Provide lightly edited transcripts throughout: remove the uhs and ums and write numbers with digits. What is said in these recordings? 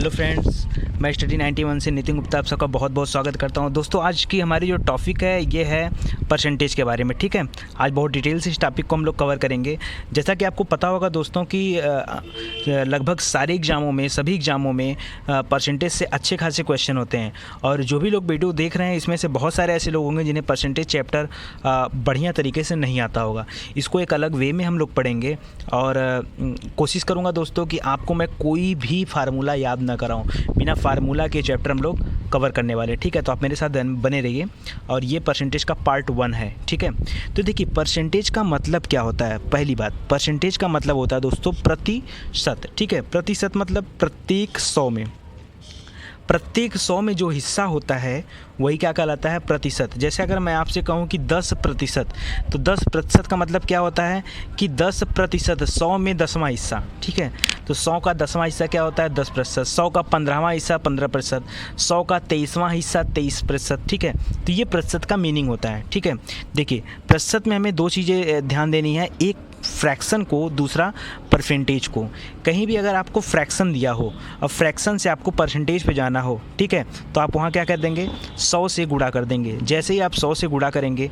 Hello friends, मैं study 91 से नितिन गुप्ता आप सबका बहुत बहुत स्वागत करता हूं। दोस्तों, आज की हमारी जो टॉपिक है ये है परसेंटेज के बारे में। ठीक है, आज बहुत डिटेल से इस टॉपिक को हम लोग कवर करेंगे। जैसा कि आपको पता होगा दोस्तों कि लगभग सारे एग्जामों में, सभी एग्जामों में परसेंटेज से अच्छे खासे क्वेश्चन होते हैं। और जो भी लोग वीडियो देख रहे हैं इसमें से बहुत सारे ऐसे लोग होंगे जिन्हें परसेंटेज चैप्टर बढ़िया तरीके से नहीं आता होगा। इसको एक अलग वे में हम लोग पढ़ेंगे और कोशिश करूँगा दोस्तों कि आपको मैं कोई भी फार्मूला याद ना कराऊँ, बिना फार्मूला के चैप्टर हम लोग कवर करने वाले। ठीक है, तो आप मेरे साथ बने रहिए। और ये परसेंटेज का पार्ट 1 है। ठीक है, तो देखिए परसेंटेज का मतलब क्या होता है। पहली बात, परसेंटेज का मतलब होता है दोस्तों प्रतिशत। ठीक है, प्रतिशत मतलब प्रत्येक 100 में, प्रत्येक 100 में जो हिस्सा होता है वही क्या कहलाता है, प्रतिशत। जैसे अगर मैं आपसे कहूँ कि 10%, तो 10% का मतलब क्या होता है कि 10%, 100 में 10वां हिस्सा। ठीक है, तो 100 का 10वां हिस्सा क्या होता है, 10%। 100 का 15वां हिस्सा 15%। 100 का 23वां हिस्सा 23%। ठीक है, तो ये प्रतिशत का मीनिंग होता है। ठीक है, देखिए प्रतिशत में हमें दो चीज़ें ध्यान देनी है, एक फ्रैक्शन को, दूसरा परसेंटेज को। कहीं भी अगर आपको फ्रैक्शन दिया हो और फ्रैक्शन से आपको परसेंटेज पे जाना हो, ठीक है, तो आप वहाँ क्या कर देंगे, 100 से गुणा कर देंगे। जैसे ही आप 100 से गुणा करेंगे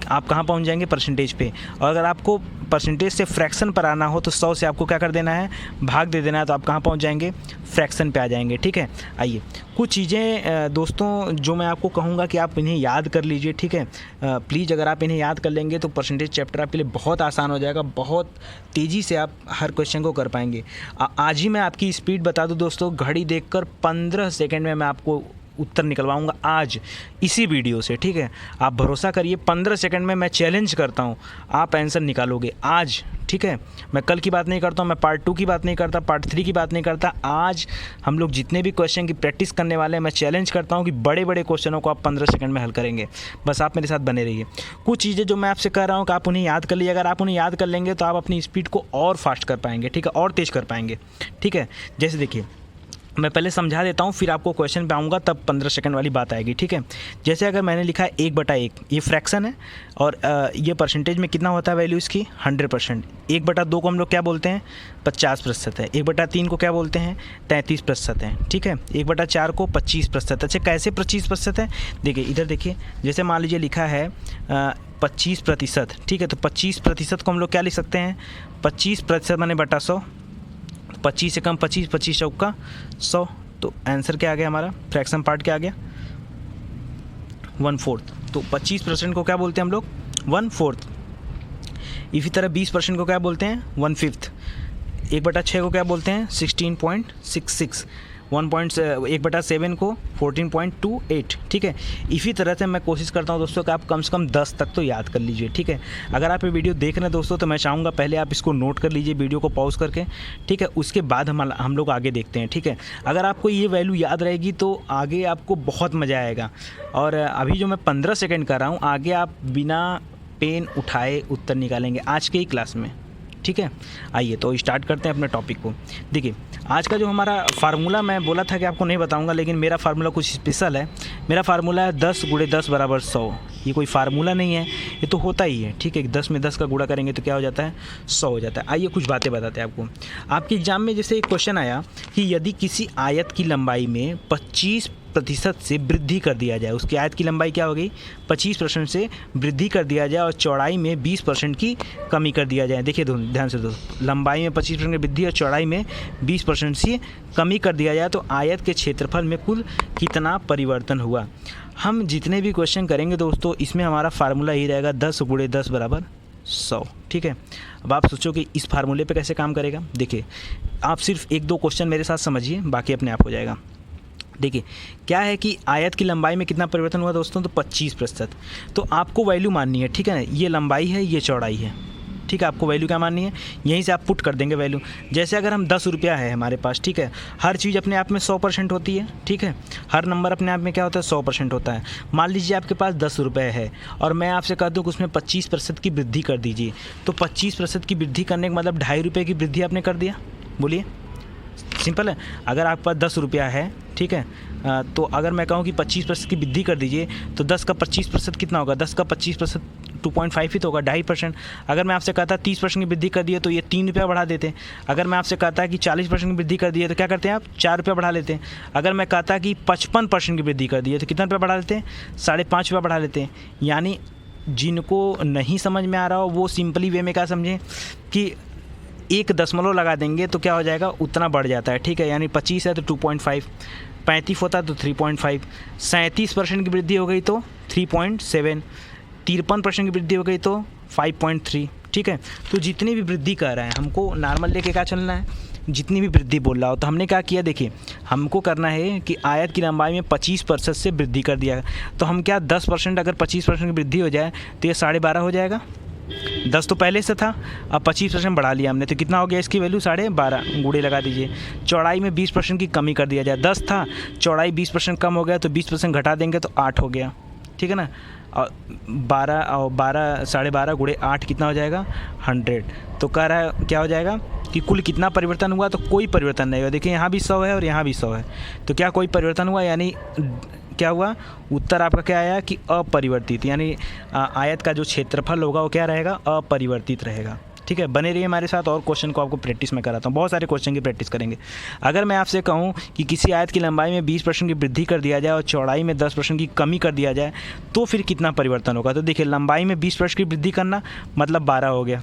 आप कहाँ पहुँच जाएंगे, परसेंटेज पे। और अगर आपको परसेंटेज से फ्रैक्शन पर आना हो तो 100 से आपको क्या कर देना है, भाग दे देना है, तो आप कहाँ पहुँच जाएंगे, फ्रैक्शन पे आ जाएंगे। ठीक है, आइए कुछ चीज़ें दोस्तों जो मैं आपको कहूँगा कि आप इन्हें याद कर लीजिए। ठीक है, प्लीज़ अगर आप इन्हें याद कर लेंगे तो परसेंटेज चैप्टर आपके लिए बहुत आसान हो जाएगा, बहुत तेज़ी से आप हर क्वेश्चन को कर पाएंगे। आज ही मैं आपकी स्पीड बता दूँ दोस्तों, घड़ी देखकर 15 सेकेंड में मैं आपको उत्तर निकलवाऊंगा आज इसी वीडियो से। ठीक है, आप भरोसा करिए, 15 सेकंड में मैं चैलेंज करता हूं, आप आंसर निकालोगे आज। ठीक है, मैं कल की बात नहीं करता हूं, मैं पार्ट 2 की बात नहीं करता, पार्ट 3 की बात नहीं करता। आज हम लोग जितने भी क्वेश्चन की प्रैक्टिस करने वाले हैं, मैं चैलेंज करता हूं कि बड़े बड़े क्वेश्चनों को आप 15 सेकंड में हल करेंगे। बस आप मेरे साथ बने रहिए। कुछ चीज़ें जो मैं आपसे कह रहा हूँ कि आप उन्हें याद कर लीजिए। अगर आप उन्हें याद कर लेंगे तो आप अपनी स्पीड को और फास्ट कर पाएंगे। ठीक है, और तेज़ कर पाएंगे। ठीक है, जैसे देखिए मैं पहले समझा देता हूँ, फिर आपको क्वेश्चन पे आऊँगा, तब 15 सेकंड वाली बात आएगी। ठीक है, जैसे अगर मैंने लिखा है 1/1, ये फ्रैक्शन है और ये परसेंटेज में कितना होता है वैल्यू इसकी, 100%। 1/2 को हम लोग क्या बोलते हैं, 50% है। 1/3 को क्या बोलते हैं, 33% है। ठीक है, 1/4 को 25%। अच्छा, कैसे 25% है, देखिए इधर देखिए, जैसे मान लीजिए लिखा है 25%। ठीक है, तो 25% को हम लोग क्या लिख सकते हैं, 25% माने बटा 100। 25 से कम 25, 25 चौका 100, तो आंसर क्या आ गया हमारा, फ्रैक्शन पार्ट क्या आ गया, 1/4। तो 25% को क्या बोलते हैं हम लोग, 1/4। इसी तरह 20% को क्या बोलते हैं, 1/5। 1/6 को क्या बोलते हैं, 16.66। 1/7 को 14.28। ठीक है, इसी तरह से मैं कोशिश करता हूं दोस्तों कि आप कम से कम 10 तक तो याद कर लीजिए। ठीक है, अगर आप ये वीडियो देख रहे हैं दोस्तों तो मैं चाहूँगा पहले आप इसको नोट कर लीजिए, वीडियो को पॉज करके। ठीक है, उसके बाद हम लोग आगे देखते हैं। ठीक है, अगर आपको ये वैल्यू याद रहेगी तो आगे आपको बहुत मज़ा आएगा। और अभी जो मैं 15 सेकेंड कर रहा हूँ, आगे आप बिना पेन उठाए उत्तर निकालेंगे आज के ही क्लास में। ठीक है, आइए तो स्टार्ट करते हैं अपने टॉपिक को। देखिए आज का जो हमारा फार्मूला, मैं बोला था कि आपको नहीं बताऊंगा, लेकिन मेरा फार्मूला कुछ स्पेशल है। मेरा फार्मूला है 10 × 10 = 100। ये कोई फार्मूला नहीं है, ये तो होता ही है। ठीक है, 10 में 10 का गुणा करेंगे तो क्या हो जाता है, 100 हो जाता है। आइए कुछ बातें बताते हैं आपको। आपके एग्जाम में जैसे एक क्वेश्चन आया कि यदि किसी आयत की लंबाई में 25% से वृद्धि कर दिया जाए, उसकी आयत की लंबाई क्या हो गई, 25% से वृद्धि कर दिया जाए और चौड़ाई में 20% की कमी कर दिया जाए। देखिए ध्यान से दोस्तों, लंबाई में 25% की वृद्धि और चौड़ाई में 20% से कमी कर दिया जाए तो आयत के क्षेत्रफल में कुल कितना परिवर्तन हुआ। हम जितने भी क्वेश्चन करेंगे दोस्तों, इसमें हमारा फार्मूला ही रहेगा 10 × 10 = 100। ठीक है, अब आप सोचो कि इस फार्मूले पे कैसे काम करेगा। देखिए आप सिर्फ 1-2 क्वेश्चन मेरे साथ समझिए, बाकी अपने आप हो जाएगा। देखिए क्या है कि आयत की लंबाई में कितना परिवर्तन हुआ दोस्तों, तो 25%। तो आपको वैल्यू माननी है। ठीक है ना, ये लंबाई है, ये चौड़ाई है। ठीक है, आपको वैल्यू क्या माननी है, यहीं से आप पुट कर देंगे वैल्यू। जैसे अगर हम 10 रुपया है हमारे पास, ठीक है, हर चीज़ अपने आप में 100% होती है। ठीक है, हर नंबर अपने आप में क्या होता है, 100% होता है। मान लीजिए आपके पास 10 रुपये है और मैं आपसे कह दूँ कि उसमें 25% की वृद्धि कर दीजिए, तो 25% की वृद्धि करने का मतलब 2.5 रुपये की वृद्धि आपने कर दिया। बोलिए, सिंपल है। अगर आपके पास 10 रुपया है, ठीक है, तो अगर मैं कहूँ कि 25% की वृद्धि कर दीजिए तो 10 का 25% कितना होगा, 10 का 25% 2.5 ही तो होगा, 2.5%। अगर मैं आपसे कहता 30% की वृद्धि कर दी है तो ये 3 रुपया बढ़ा देते। अगर मैं आपसे कहता कि 40% की वृद्धि कर दी है तो क्या करते हैं आप, 4 रुपया बढ़ा लेते हैं। अगर मैं कहता कि 55% की वृद्धि कर दी है तो कितना रुपया बढ़ा लेते हैं, 5.5 रुपया बढ़ा लेते हैं। यानी जिनको नहीं समझ में आ रहा हो वो सिंपली वे में क्या समझें कि 1 दशमलव लगा देंगे तो क्या हो जाएगा, उतना बढ़ जाता है, ठीक है। यानी 25 है तो 2.5, 35 होता तो 3.5, 37% की वृद्धि हो गई तो 3.7, 53% की वृद्धि हो गई तो 5.3, ठीक है। तो जितनी भी वृद्धि कर रहा है हमको नॉर्मल लेके क्या चलना है, जितनी भी वृद्धि बोल रहा हो। तो हमने क्या किया, देखिए हमको करना है कि आयत की लंबाई में 25% से वृद्धि कर दिया। तो हम क्या 10%, अगर 25% की वृद्धि हो जाए तो ये 12.5 हो जाएगा। 10 तो पहले से था, अब 25% बढ़ा लिया हमने तो कितना हो गया इसकी वैल्यू, 12.5 गुणे लगा दीजिए। चौड़ाई में 20% की कमी कर दिया जाए, 10 था, चौड़ाई 20% कम हो गया तो 20% घटा देंगे तो 8 हो गया, ठीक है ना। और 12.5 गुणे 8 कितना हो जाएगा, 100। तो कह रहा है क्या हो जाएगा कि कुल कितना परिवर्तन हुआ, तो कोई परिवर्तन नहीं हुआ। देखिए यहाँ भी 100 है और यहाँ भी 100 है, तो क्या कोई परिवर्तन हुआ, यानी क्या हुआ, उत्तर आपका क्या आया कि अपरिवर्तित। यानी आयत का जो क्षेत्रफल होगा वो क्या रहेगा, अपरिवर्तित रहेगा, ठीक है। बने रहिए हमारे साथ और क्वेश्चन को आपको प्रैक्टिस में कराता हूँ, बहुत सारे क्वेश्चन की प्रैक्टिस करेंगे। अगर मैं आपसे कहूँ कि किसी आयत की लंबाई में 20% की वृद्धि कर दिया जाए और चौड़ाई में 10% की कमी कर दिया जाए तो फिर कितना परिवर्तन होगा। तो देखिए लंबाई में 20% की वृद्धि करना मतलब 12 हो गया,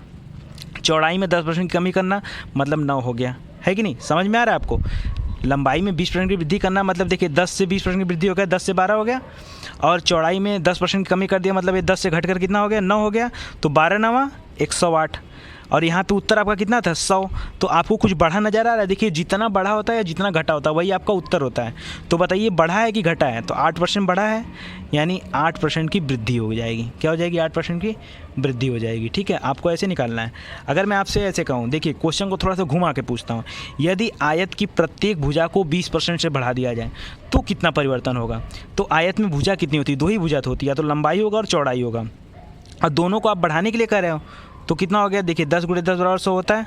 चौड़ाई में 10% की कमी करना मतलब 9 हो गया, है कि नहीं, समझ में आ रहा है आपको। लंबाई में 20% की वृद्धि करना मतलब देखिए 10 से 20% की वृद्धि हो गया, 10 से 12 हो गया, और चौड़ाई में 10% की कमी कर दिया मतलब ये 10 से घटकर कितना हो गया, 9 हो गया। तो 12 9 108, और यहाँ पे उत्तर आपका कितना था, 100। तो आपको कुछ बढ़ा नज़र आ रहा है, देखिए जितना बढ़ा होता है या जितना घटा होता है वही आपका उत्तर होता है। तो बताइए बढ़ा है कि घटा है, तो 8% बढ़ा है, यानी 8% की वृद्धि हो जाएगी। क्या हो जाएगी, 8% की वृद्धि हो जाएगी, ठीक है। आपको ऐसे निकालना है। अगर मैं आपसे ऐसे कहूँ, देखिए क्वेश्चन को थोड़ा सा घुमा के पूछता हूँ, यदि आयत की प्रत्येक भुजा को 20% से बढ़ा दिया जाए तो कितना परिवर्तन होगा। तो आयत में भुजा कितनी होती है, 2 ही भुजा होती है, या तो लंबाई होगा और चौड़ाई होगा, और दोनों को आप बढ़ाने के लिए कर रहे हो तो कितना हो गया, देखिए 10 × 10 = 100 होता है।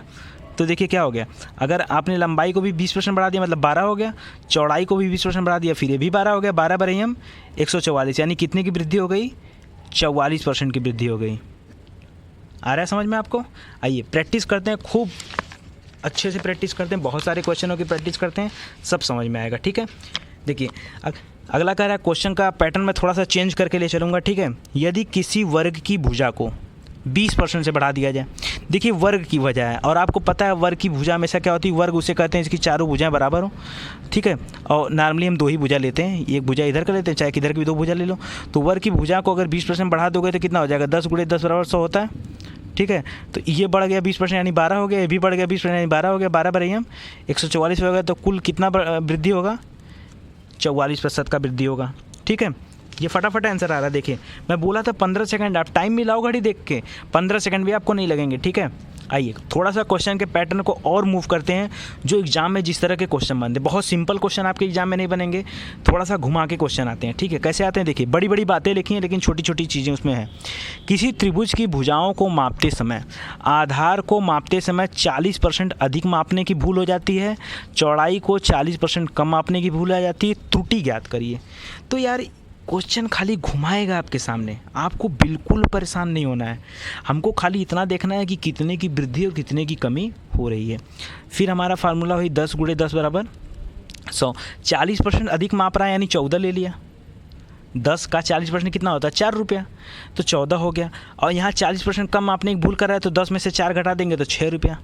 तो देखिए क्या हो गया, अगर आपने लंबाई को भी 20% बढ़ा दिया मतलब 12 हो गया, चौड़ाई को भी 20% बढ़ा दिया फिर ये भी 12 हो गया, 12 × 144, यानी कितने की वृद्धि हो गई, 44% की वृद्धि हो गई। आ रहा है समझ में आपको। आइए प्रैक्टिस करते हैं, खूब अच्छे से प्रैक्टिस करते हैं, बहुत सारे क्वेश्चनों की प्रैक्टिस करते हैं, सब समझ में आएगा, ठीक है। देखिए अगला कह रहा है, क्वेश्चन का पैटर्न मैं थोड़ा सा चेंज करके ले चलूँगा, ठीक है। यदि किसी वर्ग की भुजा को 20% से बढ़ा दिया जाए, देखिए वर्ग की वजह है, और आपको पता है वर्ग की भुजा हमेशा क्या होती है, वर्ग उसे कहते हैं इसकी चारों भुजाएं बराबर हो, ठीक है। और नॉर्मली हम 2 ही भुजा लेते हैं, एक भुजा इधर का लेते हैं, चाहे किधर की भी 2 भुजा ले लो। तो वर्ग की भुजा को अगर 20% बढ़ा दोगे तो कितना हो जाएगा, 10 × 10 = 100 होता है, ठीक है। तो ये बढ़ गया 20% यानी 12 हो गया, ये भी बढ़ गया 20% यानी 12 हो गया, 12 × 144 हो गया। तो कुल कितना वृद्धि होगा, 44% का वृद्धि होगा, ठीक है। ये फटाफट आंसर आ रहा है। देखिए मैं बोला था 15 सेकंड, आप टाइम मिलाओ घड़ी देख के, 15 सेकंड भी आपको नहीं लगेंगे, ठीक है। आइए थोड़ा सा क्वेश्चन के पैटर्न को और मूव करते हैं, जो एग्जाम में जिस तरह के क्वेश्चन बनते हैं, बहुत सिंपल क्वेश्चन आपके एग्जाम में नहीं बनेंगे, थोड़ा सा घुमा के क्वेश्चन आते हैं, ठीक है। कैसे आते हैं, देखिए बड़ी बड़ी बातें लिखी हैं लेकिन छोटी छोटी चीज़ें उसमें हैं। किसी त्रिभुज की भुजाओं को मापते समय आधार को मापते समय 40% अधिक मापने की भूल हो जाती है, चौड़ाई को 40% कम मापने की भूल आ जाती है, त्रुटि ज्ञात करिए। तो यार क्वेश्चन खाली घुमाएगा आपके सामने, आपको बिल्कुल परेशान नहीं होना है, हमको खाली इतना देखना है कि कितने की वृद्धि और कितने की कमी हो रही है। फिर हमारा फार्मूला हुई 10 × 10 = 100। 40% अधिक माप रहा है यानी 14 ले लिया, 10 का 40% कितना होता है, 4 रुपया, तो 14 हो गया। और यहाँ 40% कम मापने की भूल कर रहा है तो 10 में से 4 घटा देंगे तो 6 रुपया,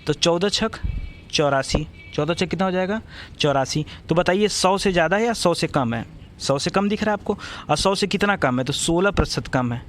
तो 14 × 6 = 84, 14 × 6 कितना हो जाएगा, 84। तो बताइए 100 से ज़्यादा है या 100 से कम है, 100 से कम दिख रहा है आपको, और 100 से कितना कम है, तो 16% कम है।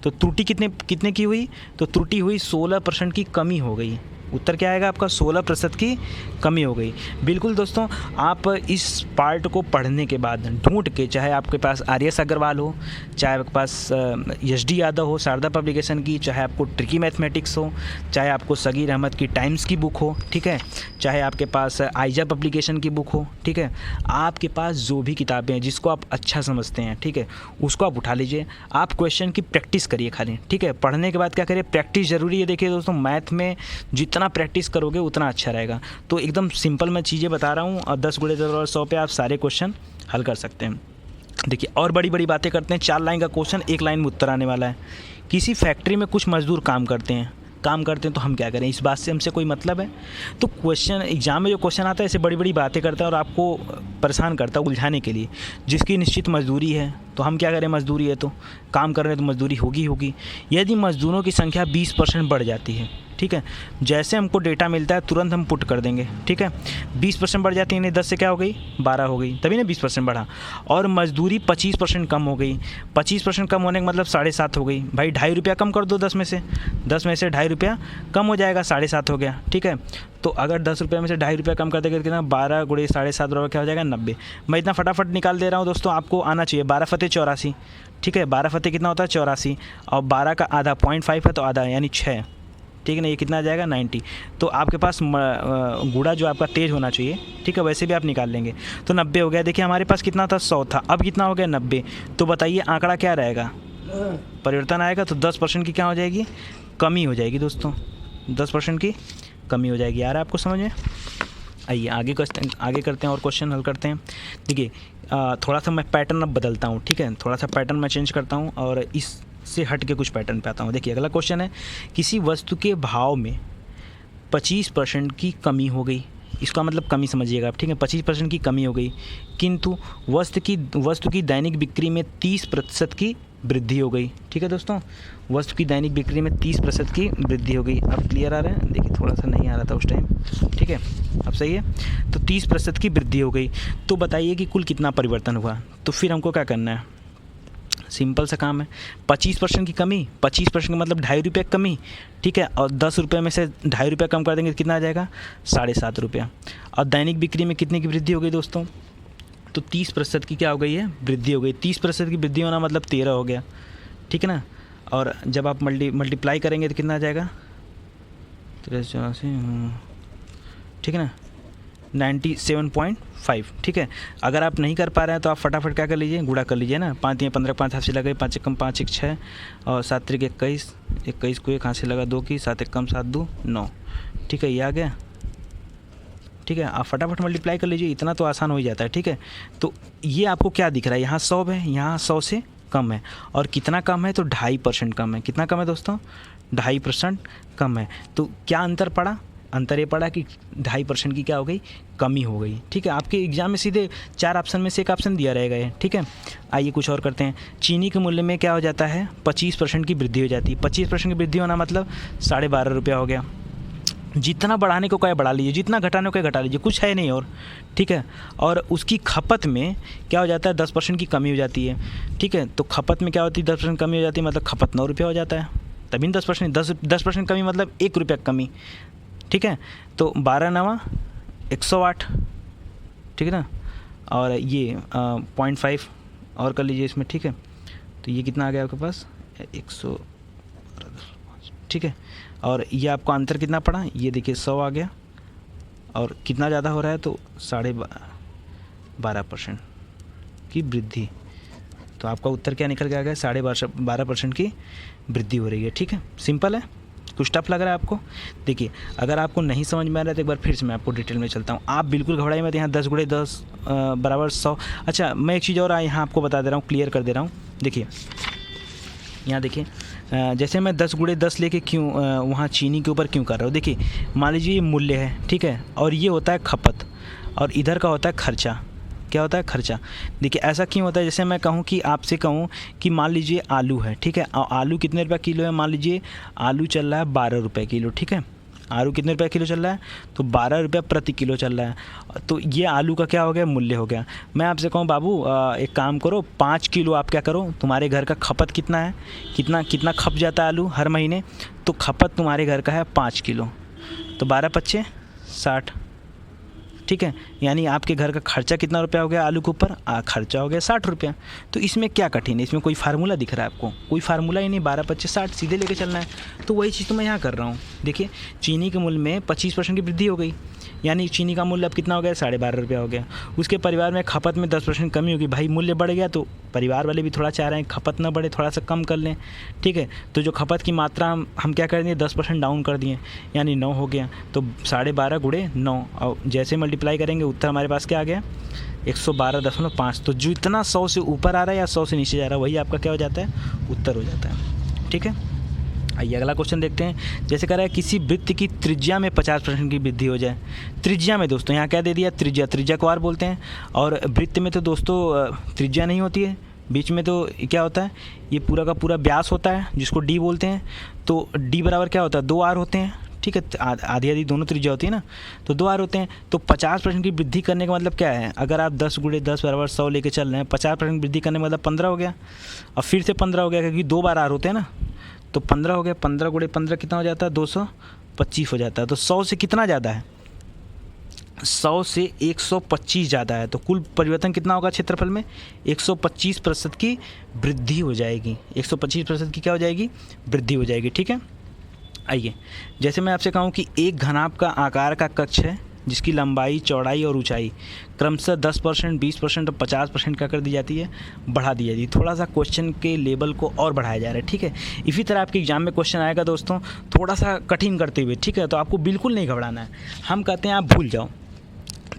तो त्रुटि कितने की हुई, तो त्रुटि हुई 16% की कमी हो गई। उत्तर क्या आएगा आपका, 16% की कमी हो गई। बिल्कुल दोस्तों, आप इस पार्ट को पढ़ने के बाद ढूंढ के, चाहे आपके पास आर.एस. अग्रवाल हो, चाहे आपके पास एस.डी. यादव हो शारदा पब्लिकेशन की, चाहे आपको ट्रिकी मैथमेटिक्स हो, चाहे आपको सगीर अहमद की टाइम्स की बुक हो, ठीक है, चाहे आपके पास आइजा पब्लिकेशन की बुक हो, ठीक है, आपके पास जो भी किताबें हैं जिसको आप अच्छा समझते हैं, ठीक है, उसको आप उठा लीजिए। आप क्वेश्चन की प्रैक्टिस करिए खाली, ठीक है। पढ़ने के बाद क्या करिए, प्रैक्टिस ज़रूरी है। देखिए दोस्तों, मैथ में जितना प्रैक्टिस करोगे उतना अच्छा रहेगा। तो एकदम सिंपल मैं चीज़ें बता रहा हूँ, और 10 × 10 = 100 पे आप सारे क्वेश्चन हल कर सकते हैं। देखिए और बड़ी बड़ी बातें करते हैं। 4 लाइन का क्वेश्चन 1 लाइन में उत्तर आने वाला है। किसी फैक्ट्री में कुछ मज़दूर काम करते हैं तो हम क्या करें, इस बात से हमसे कोई मतलब है? तो क्वेश्चन एग्जाम में जो क्वेश्चन आता है ऐसे बड़ी बड़ी बातें करता है और आपको परेशान करता है उलझाने के लिए। जिसकी निश्चित मजदूरी है तो हम क्या करें, मजदूरी है तो काम कर रहे हैं तो मजदूरी होगी। यदि मजदूरों की संख्या 20% बढ़ जाती है, ठीक है, जैसे हमको डेटा मिलता है तुरंत हम पुट कर देंगे, ठीक है। 20% बढ़ जाती है, यानी 10 से क्या हो गई 12 हो गई, तभी ना 20% बढ़ा। और मजदूरी 25% कम हो गई, 25% कम होने का मतलब 7.5 हो गई। भाई 2.5 रुपया कम कर दो 10 में से 2.5 रुपया कम हो जाएगा, 7.5 हो गया, ठीक है। तो अगर 10 रुपये में से 2.5 रुपया कम कर देगा कितना, 12 × 7.5 रुपये क्या हो जाएगा 90। मैं इतना फटाफट निकाल दे रहा हूँ दोस्तों, आपको आना चाहिए। 12 फते 84, ठीक है, 12 फते कितना होता है 84, और 12 का आधा 0.5 है तो आधा यानी 6, ठीक है ना। ये कितना आ जाएगा 90। तो आपके पास गुणा जो आपका तेज होना चाहिए, ठीक है, वैसे भी आप निकाल लेंगे। तो 90 हो गया। देखिए हमारे पास कितना था 100 था, अब कितना हो गया 90। तो बताइए आंकड़ा क्या रहेगा, परिवर्तन आएगा। तो 10% की क्या हो जाएगी, कमी हो जाएगी दोस्तों, 10% की कमी हो जाएगी। यार आपको समझ में? आइए आगे करते हैं और क्वेश्चन हल करते हैं। देखिए थोड़ा सा मैं पैटर्न अब बदलता हूँ, ठीक है, थोड़ा सा पैटर्न मैं चेंज करता हूँ और इससे हट के कुछ पैटर्न पे आता हूँ। देखिए अगला क्वेश्चन है, किसी वस्तु के भाव में 25% की कमी हो गई। इसका मतलब कमी समझिएगा आप, ठीक है, 25% की कमी हो गई, किंतु वस्तु की दैनिक बिक्री में 30% की वृद्धि हो गई। ठीक है दोस्तों, वस्तु की दैनिक बिक्री में 30% की वृद्धि हो गई। अब क्लियर आ रहा है? देखिए थोड़ा सा नहीं आ रहा था उस टाइम, ठीक है, अब सही है। तो 30% की वृद्धि हो गई। तो बताइए कि कुल कितना परिवर्तन हुआ। तो फिर हमको क्या करना है, सिंपल सा काम है। 25% की कमी, 25% का मतलब 2.5 रुपये कमी, ठीक है, और 10 रुपये में से 2.5 रुपये कम कर देंगे तो कितना आ जाएगा 7.5 रुपया। और दैनिक बिक्री में कितने की वृद्धि हो गई दोस्तों, तो 30% की क्या हो गई है, वृद्धि हो गई। 30% की वृद्धि होना मतलब 13 हो गया, ठीक है ना। और जब आप मल्टीप्लाई करेंगे तो कितना आ जाएगा 83, ठीक है ना, 97.5, ठीक है। अगर आप नहीं कर पा रहे हैं तो आप फटाफट क्या कर लीजिए, गुणा कर लीजिए ना। 5 × 15, 5 हाथ से लगा 5 × 1 = 5, 1 = 6 और 7 × 3 = 21, 21 को 1 हाथ से लगा 2 की, 7 × 1 = 7, 2 9, ठीक है, ये आ गया, ठीक है। आप फटाफट मल्टीप्लाई कर लीजिए, इतना तो आसान हो ही जाता है, ठीक है। तो ये आपको क्या दिख रहा है, यहाँ 100 है, यहाँ 100 से कम है, और कितना कम है तो 2.5% कम है। कितना कम है दोस्तों, 2.5% कम है। तो क्या अंतर पड़ा, अंतर ये पड़ा कि 2.5% की क्या हो गई, कमी हो गई, ठीक है। आपके एग्जाम में सीधे 4 ऑप्शन में से एक ऑप्शन दिया रहेगा ये, ठीक है। आइए कुछ और करते हैं। चीनी के मूल्य में क्या हो जाता है, 25% की वृद्धि हो जाती है। 25% की वृद्धि होना मतलब 12.5 रुपया हो गया। जितना बढ़ाने को कहे बढ़ा लीजिए, जितना घटाने को कहे घटा लीजिए, कुछ है नहीं और, ठीक है। और उसकी खपत में क्या हो जाता है, 10% की कमी हो जाती है, ठीक है। तो खपत में क्या होती है, 10% कमी हो जाती है, मतलब खपत 9 रुपया हो जाता है। तभी 10% कमी मतलब 1 रुपया कमी, ठीक है। तो 12 × 9 = 108, ठीक है ना। और ये 0.5 और कर लीजिए इसमें, ठीक है। तो ये कितना आ गया आपके पास 100, ठीक है। और ये आपको अंतर कितना पड़ा, ये देखिए 100 आ गया, और कितना ज़्यादा हो रहा है तो 12.5% की वृद्धि। तो आपका उत्तर क्या निकल के आ गया, 12.5% की वृद्धि हो रही है, ठीक है। सिंपल है, कुछ टफ लग रहा है आपको। देखिए अगर आपको नहीं समझ में आ रहा है तो एक बार फिर से मैं आपको डिटेल में चलता हूँ। आप बिल्कुल घबराइए मत, यहाँ 10 × 10 = 100। अच्छा मैं एक चीज़ और यहाँ आपको बता दे रहा हूँ, क्लियर कर दे रहा हूँ। देखिए यहाँ देखिए, जैसे मैं 10 × 10 लेके क्यों वहाँ चीनी के ऊपर क्यों कर रहा हूँ। देखिए मान लीजिए ये मूल्य है, ठीक है, और ये होता है खपत, और इधर का होता है खर्चा। क्या होता है, खर्चा। देखिए ऐसा क्यों होता है, जैसे मैं कहूँ कि आपसे कहूँ कि मान लीजिए आलू है, ठीक है, और आलू कितने रुपये किलो है, मान लीजिए आलू चल रहा है 12 रुपये किलो, ठीक है। आलू कितने रुपये किलो चल रहा है, तो 12 रुपये प्रति किलो चल रहा है। तो ये आलू का क्या हो गया, मूल्य हो गया। मैं आपसे कहूँ बाबू एक काम करो, 5 किलो आप क्या करो, तुम्हारे घर का खपत कितना है, कितना खप जाता है आलू हर महीने, तो खपत तुम्हारे घर का है 5 किलो, तो 12 × 5 = 60, ठीक है। यानी आपके घर का खर्चा कितना रुपया हो गया आलू के ऊपर, खर्चा हो गया 60 रुपया। तो इसमें क्या कठिन है, इसमें कोई फार्मूला दिख रहा है आपको, कोई फार्मूला ही नहीं, 12 × 5 = 60 सीधे लेके चलना है। तो वही चीज़ तो मैं यहाँ कर रहा हूँ। देखिए चीनी के मूल्य में 25% की वृद्धि हो गई, यानी चीनी का मूल्य अब कितना हो गया, 12.5 रुपया हो गया। उसके परिवार में खपत में 10% कमी होगी। भाई मूल्य बढ़ गया तो परिवार वाले भी थोड़ा चाह रहे हैं खपत ना बढ़े, थोड़ा सा कम कर लें, ठीक है। तो जो खपत की मात्रा हम क्या कर दिए, 10% डाउन कर दिए, यानी 9 हो गया। तो 12.5 × 9, और जैसे मल्टीप्लाई करेंगे उत्तर हमारे पास क्या आ गया 112.5। तो जो इतना 100 से ऊपर आ रहा है या 100 से नीचे जा रहा है वही आपका क्या हो जाता है, उत्तर हो जाता है। ठीक है। आइए अगला क्वेश्चन देखते हैं। जैसे कह रहा है किसी वृत्त की त्रिज्या में 50% की वृद्धि हो जाए। त्रिज्या में दोस्तों यहाँ क्या दे दिया, त्रिज्या, त्रिज्या को आर बोलते हैं। और वृत्त में तो दोस्तों त्रिज्या नहीं होती है, बीच में तो क्या होता है, ये पूरा का पूरा व्यास होता है जिसको डी बोलते हैं। तो डी बराबर क्या होता है, 2 आर होते हैं, ठीक है। आधी आधी दोनों त्रिज्या होती है ना, तो 2 आर होते हैं। तो 50% की वृद्धि करने का मतलब क्या है, अगर आप 10 × 10 बराबर 100 लेके चल रहे हैं, 50% वृद्धि करने का मतलब 15 हो गया, और फिर से 15 हो गया क्योंकि 2 बार आर होते हैं ना, तो 15 हो गया। 15 × 15 कितना हो जाता है, 225 हो जाता है। तो 100 से कितना ज़्यादा है, 100 से 125 ज़्यादा है। तो कुल परिवर्तन कितना होगा क्षेत्रफल में, 125% की वृद्धि हो जाएगी। 125% की क्या हो जाएगी, वृद्धि हो जाएगी, ठीक है। आइए, जैसे मैं आपसे कहूँ कि एक घनाभ का आकार का कक्ष है जिसकी लंबाई, चौड़ाई और ऊंचाई क्रमशः 10%, 20% और 50% क्या कर दी जाती है, बढ़ा दी जाती है। थोड़ा सा क्वेश्चन के लेवल को और बढ़ाया जा रहा है, ठीक है। इसी तरह आपके एग्जाम में क्वेश्चन आएगा दोस्तों, थोड़ा सा कठिन करते हुए, ठीक है। तो आपको बिल्कुल नहीं घबराना है। हम कहते हैं आप भूल जाओ,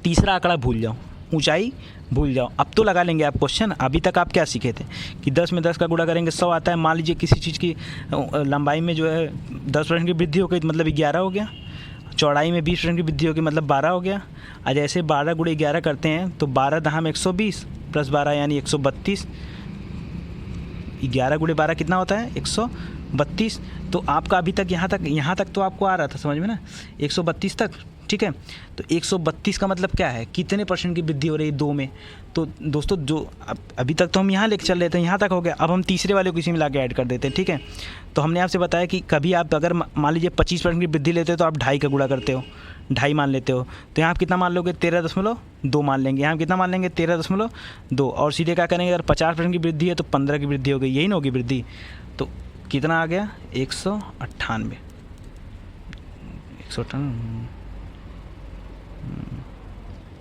तीसरा आंकड़ा भूल जाओ, ऊंचाई भूल जाओ। अब तो लगा लेंगे आप क्वेश्चन। अभी तक आप क्या सीखे थे कि 10 में 10 का गुणा करेंगे 100 आता है। मान लीजिए किसी चीज़ की लंबाई में जो है 10% की वृद्धि हो गई तो मतलब 11 हो गया, चौड़ाई में 20% की वृद्धि होगी मतलब 12 हो गया। आज ऐसे 12 × 11 करते हैं तो 12 दहाम 120 + 12 यानी 132। 11 × 12 कितना होता है, 132। तो आपका अभी तक यहाँ तक तो आपको आ रहा था समझ में ना, 132 तक, ठीक है। तो 132 का मतलब क्या है, कितने % की वृद्धि हो रही है 2 में। तो दोस्तों जो अभी तक तो हम यहाँ लेके चल रहे थे, यहाँ तक हो गया। अब हम तीसरे वाले को इसी में ला के ऐड कर देते हैं, ठीक है। तो हमने आपसे बताया कि कभी आप अगर मान लीजिए 25% की वृद्धि लेते हो तो आप 2.5 का गुणा करते हो, 2.5 मान लेते हो। तो यहाँ आप कितना मान लोगे, 13.2 मान लेंगे। यहाँ कितना मान लेंगे, 13.2। और सीधे क्या करेंगे, अगर 50% की वृद्धि है तो 15 की वृद्धि हो गई, यही ना होगी वृद्धि। तो कितना आ गया, 198,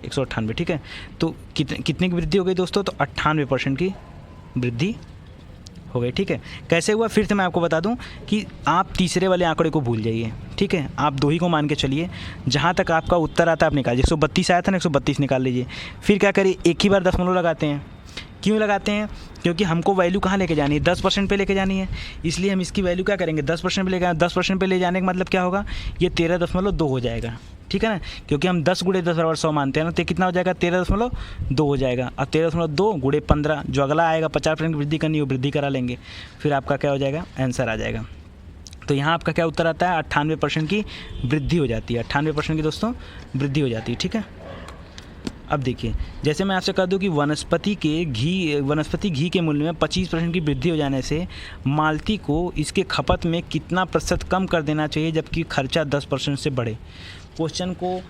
198, ठीक है। तो कितने की वृद्धि हो गई दोस्तों, तो 98% की वृद्धि हो गई, ठीक है। कैसे हुआ, फिर से मैं आपको बता दूं कि आप तीसरे वाले आंकड़े को भूल जाइए, ठीक है। आप 2 ही को मान के चलिए, जहां तक आपका उत्तर आता है आप निकालिए। 132 आया था ना, 132 निकाल लीजिए। फिर क्या करिए, एक ही बार दशमलव लगाते हैं। क्यों लगाते हैं, क्योंकि हमको वैल्यू कहाँ लेके जानी है, 10% पे लेके जानी है। इसलिए हम इसकी वैल्यू क्या करेंगे, 10% पे लेके आए। 10% पे ले जाने का मतलब क्या होगा, ये 13.2 हो जाएगा, ठीक है ना। क्योंकि हम 10 × 10 बराबर 100 मानते हैं ना, तो कितना हो जाएगा, 13.2 हो जाएगा। और 13.2 × 15 जो अगला आएगा 50% की वृद्धि करनी है, वो वृद्धि करा लेंगे, फिर आपका क्या हो जाएगा, आंसर आ जाएगा। तो यहाँ आपका क्या उत्तर आता है, 98% की वृद्धि हो जाती है। 98% की दोस्तों वृद्धि हो जाती है, ठीक है। अब देखिए, जैसे मैं आपसे कह दूं कि वनस्पति घी के मूल्य में 25% की वृद्धि हो जाने से मालती को इसके खपत में कितना प्रतिशत कम कर देना चाहिए जबकि खर्चा 10% से बढ़े। क्वेश्चन को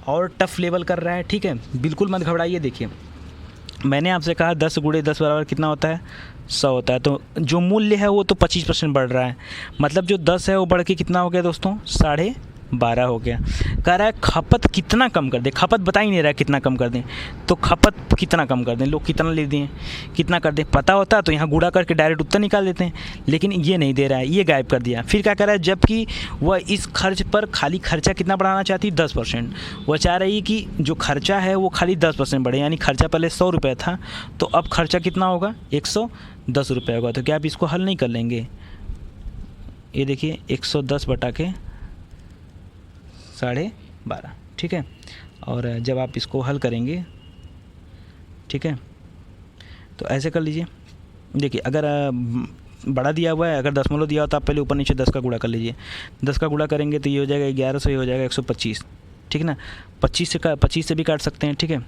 और टफ लेवल कर रहा है, ठीक है। बिल्कुल मत घबराइए। देखिए, मैंने आपसे कहा 10 × 10 बराबर कितना होता है, 100 होता है। तो जो मूल्य है वो तो 25% बढ़ रहा है, मतलब जो 10 है वो बढ़ के कितना हो गया दोस्तों, 12.5 हो गया। कह रहा है खपत कितना कम कर दें, खपत बता ही नहीं रहा है कितना कम कर दें। तो खपत कितना कम कर दें, लोग कितना ले दिए, कितना कर दें, पता होता तो यहाँ गुणा करके डायरेक्ट उत्तर निकाल देते हैं, लेकिन ये नहीं दे रहा है, ये गायब कर दिया। फिर क्या कर रहा है, जबकि वह इस खर्च पर खाली खर्चा कितना बढ़ाना चाहती है, 10%। वह चाह रही कि जो खर्चा है वो खाली 10% बढ़े, यानी खर्चा पहले 100 रुपये था तो अब खर्चा कितना होगा, 110 रुपये होगा। तो क्या आप इसको हल नहीं कर लेंगे, ये देखिए 110 बटा के 12.5, ठीक है। और जब आप इसको हल करेंगे, ठीक है, तो ऐसे कर लीजिए। देखिए, अगर बड़ा दिया हुआ है, अगर दशमलव दिया हो तो आप पहले ऊपर नीचे 10 का गुणा कर लीजिए। 10 का गुणा करेंगे तो ये हो जाएगा 1100, ये हो जाएगा 125, ठीक है ना। 25 से भी काट सकते हैं, ठीक है।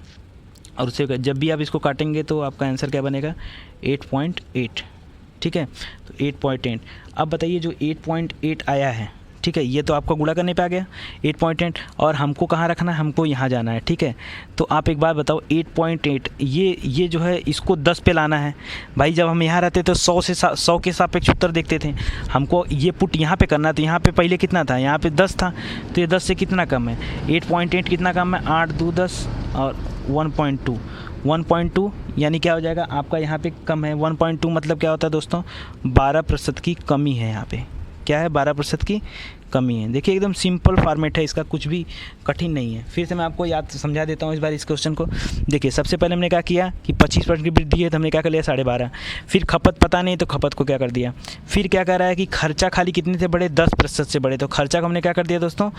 और उससे जब भी आप इसको काटेंगे तो आपका आंसर क्या बनेगा, 8.8, ठीक है। तो 8.8। अब बताइए जो 8.8 आया है, ठीक है, ये तो आपको गुणा करने पे आ गया 8.8, और हमको कहाँ रखना है, हमको यहाँ जाना है, ठीक है। तो आप एक बात बताओ, 8.8 ये जो है इसको 10 पे लाना है। भाई जब हम यहाँ रहते तो 100 के सापेक्ष उत्तर देखते थे, हमको ये पुट यहाँ पे करना, तो यहाँ पे पहले कितना था, यहाँ पे 10 था, तो ये 10 से कितना कम है, 8.8 कितना कम है, 8 2 10 और 1.2 यानी क्या हो जाएगा आपका, यहाँ पे कम है 1.2, मतलब क्या होता है दोस्तों, 12% की कमी है यहाँ पे। क्या है, 12% की कमी है। देखिए एकदम सिंपल फॉर्मेट है इसका, कुछ भी कठिन नहीं है। फिर से मैं आपको याद समझा देता हूँ इस बार इस क्वेश्चन को। देखिए सबसे पहले हमने क्या किया कि 25% की वृद्धि है तो हमने क्या कर लिया 12.5। फिर खपत पता नहीं तो खपत को क्या कर दिया। फिर क्या कर रहा है कि खर्चा खाली कितने से बढ़े, 10% से बढ़े, तो खर्चा को हमने क्या कर दिया दोस्तों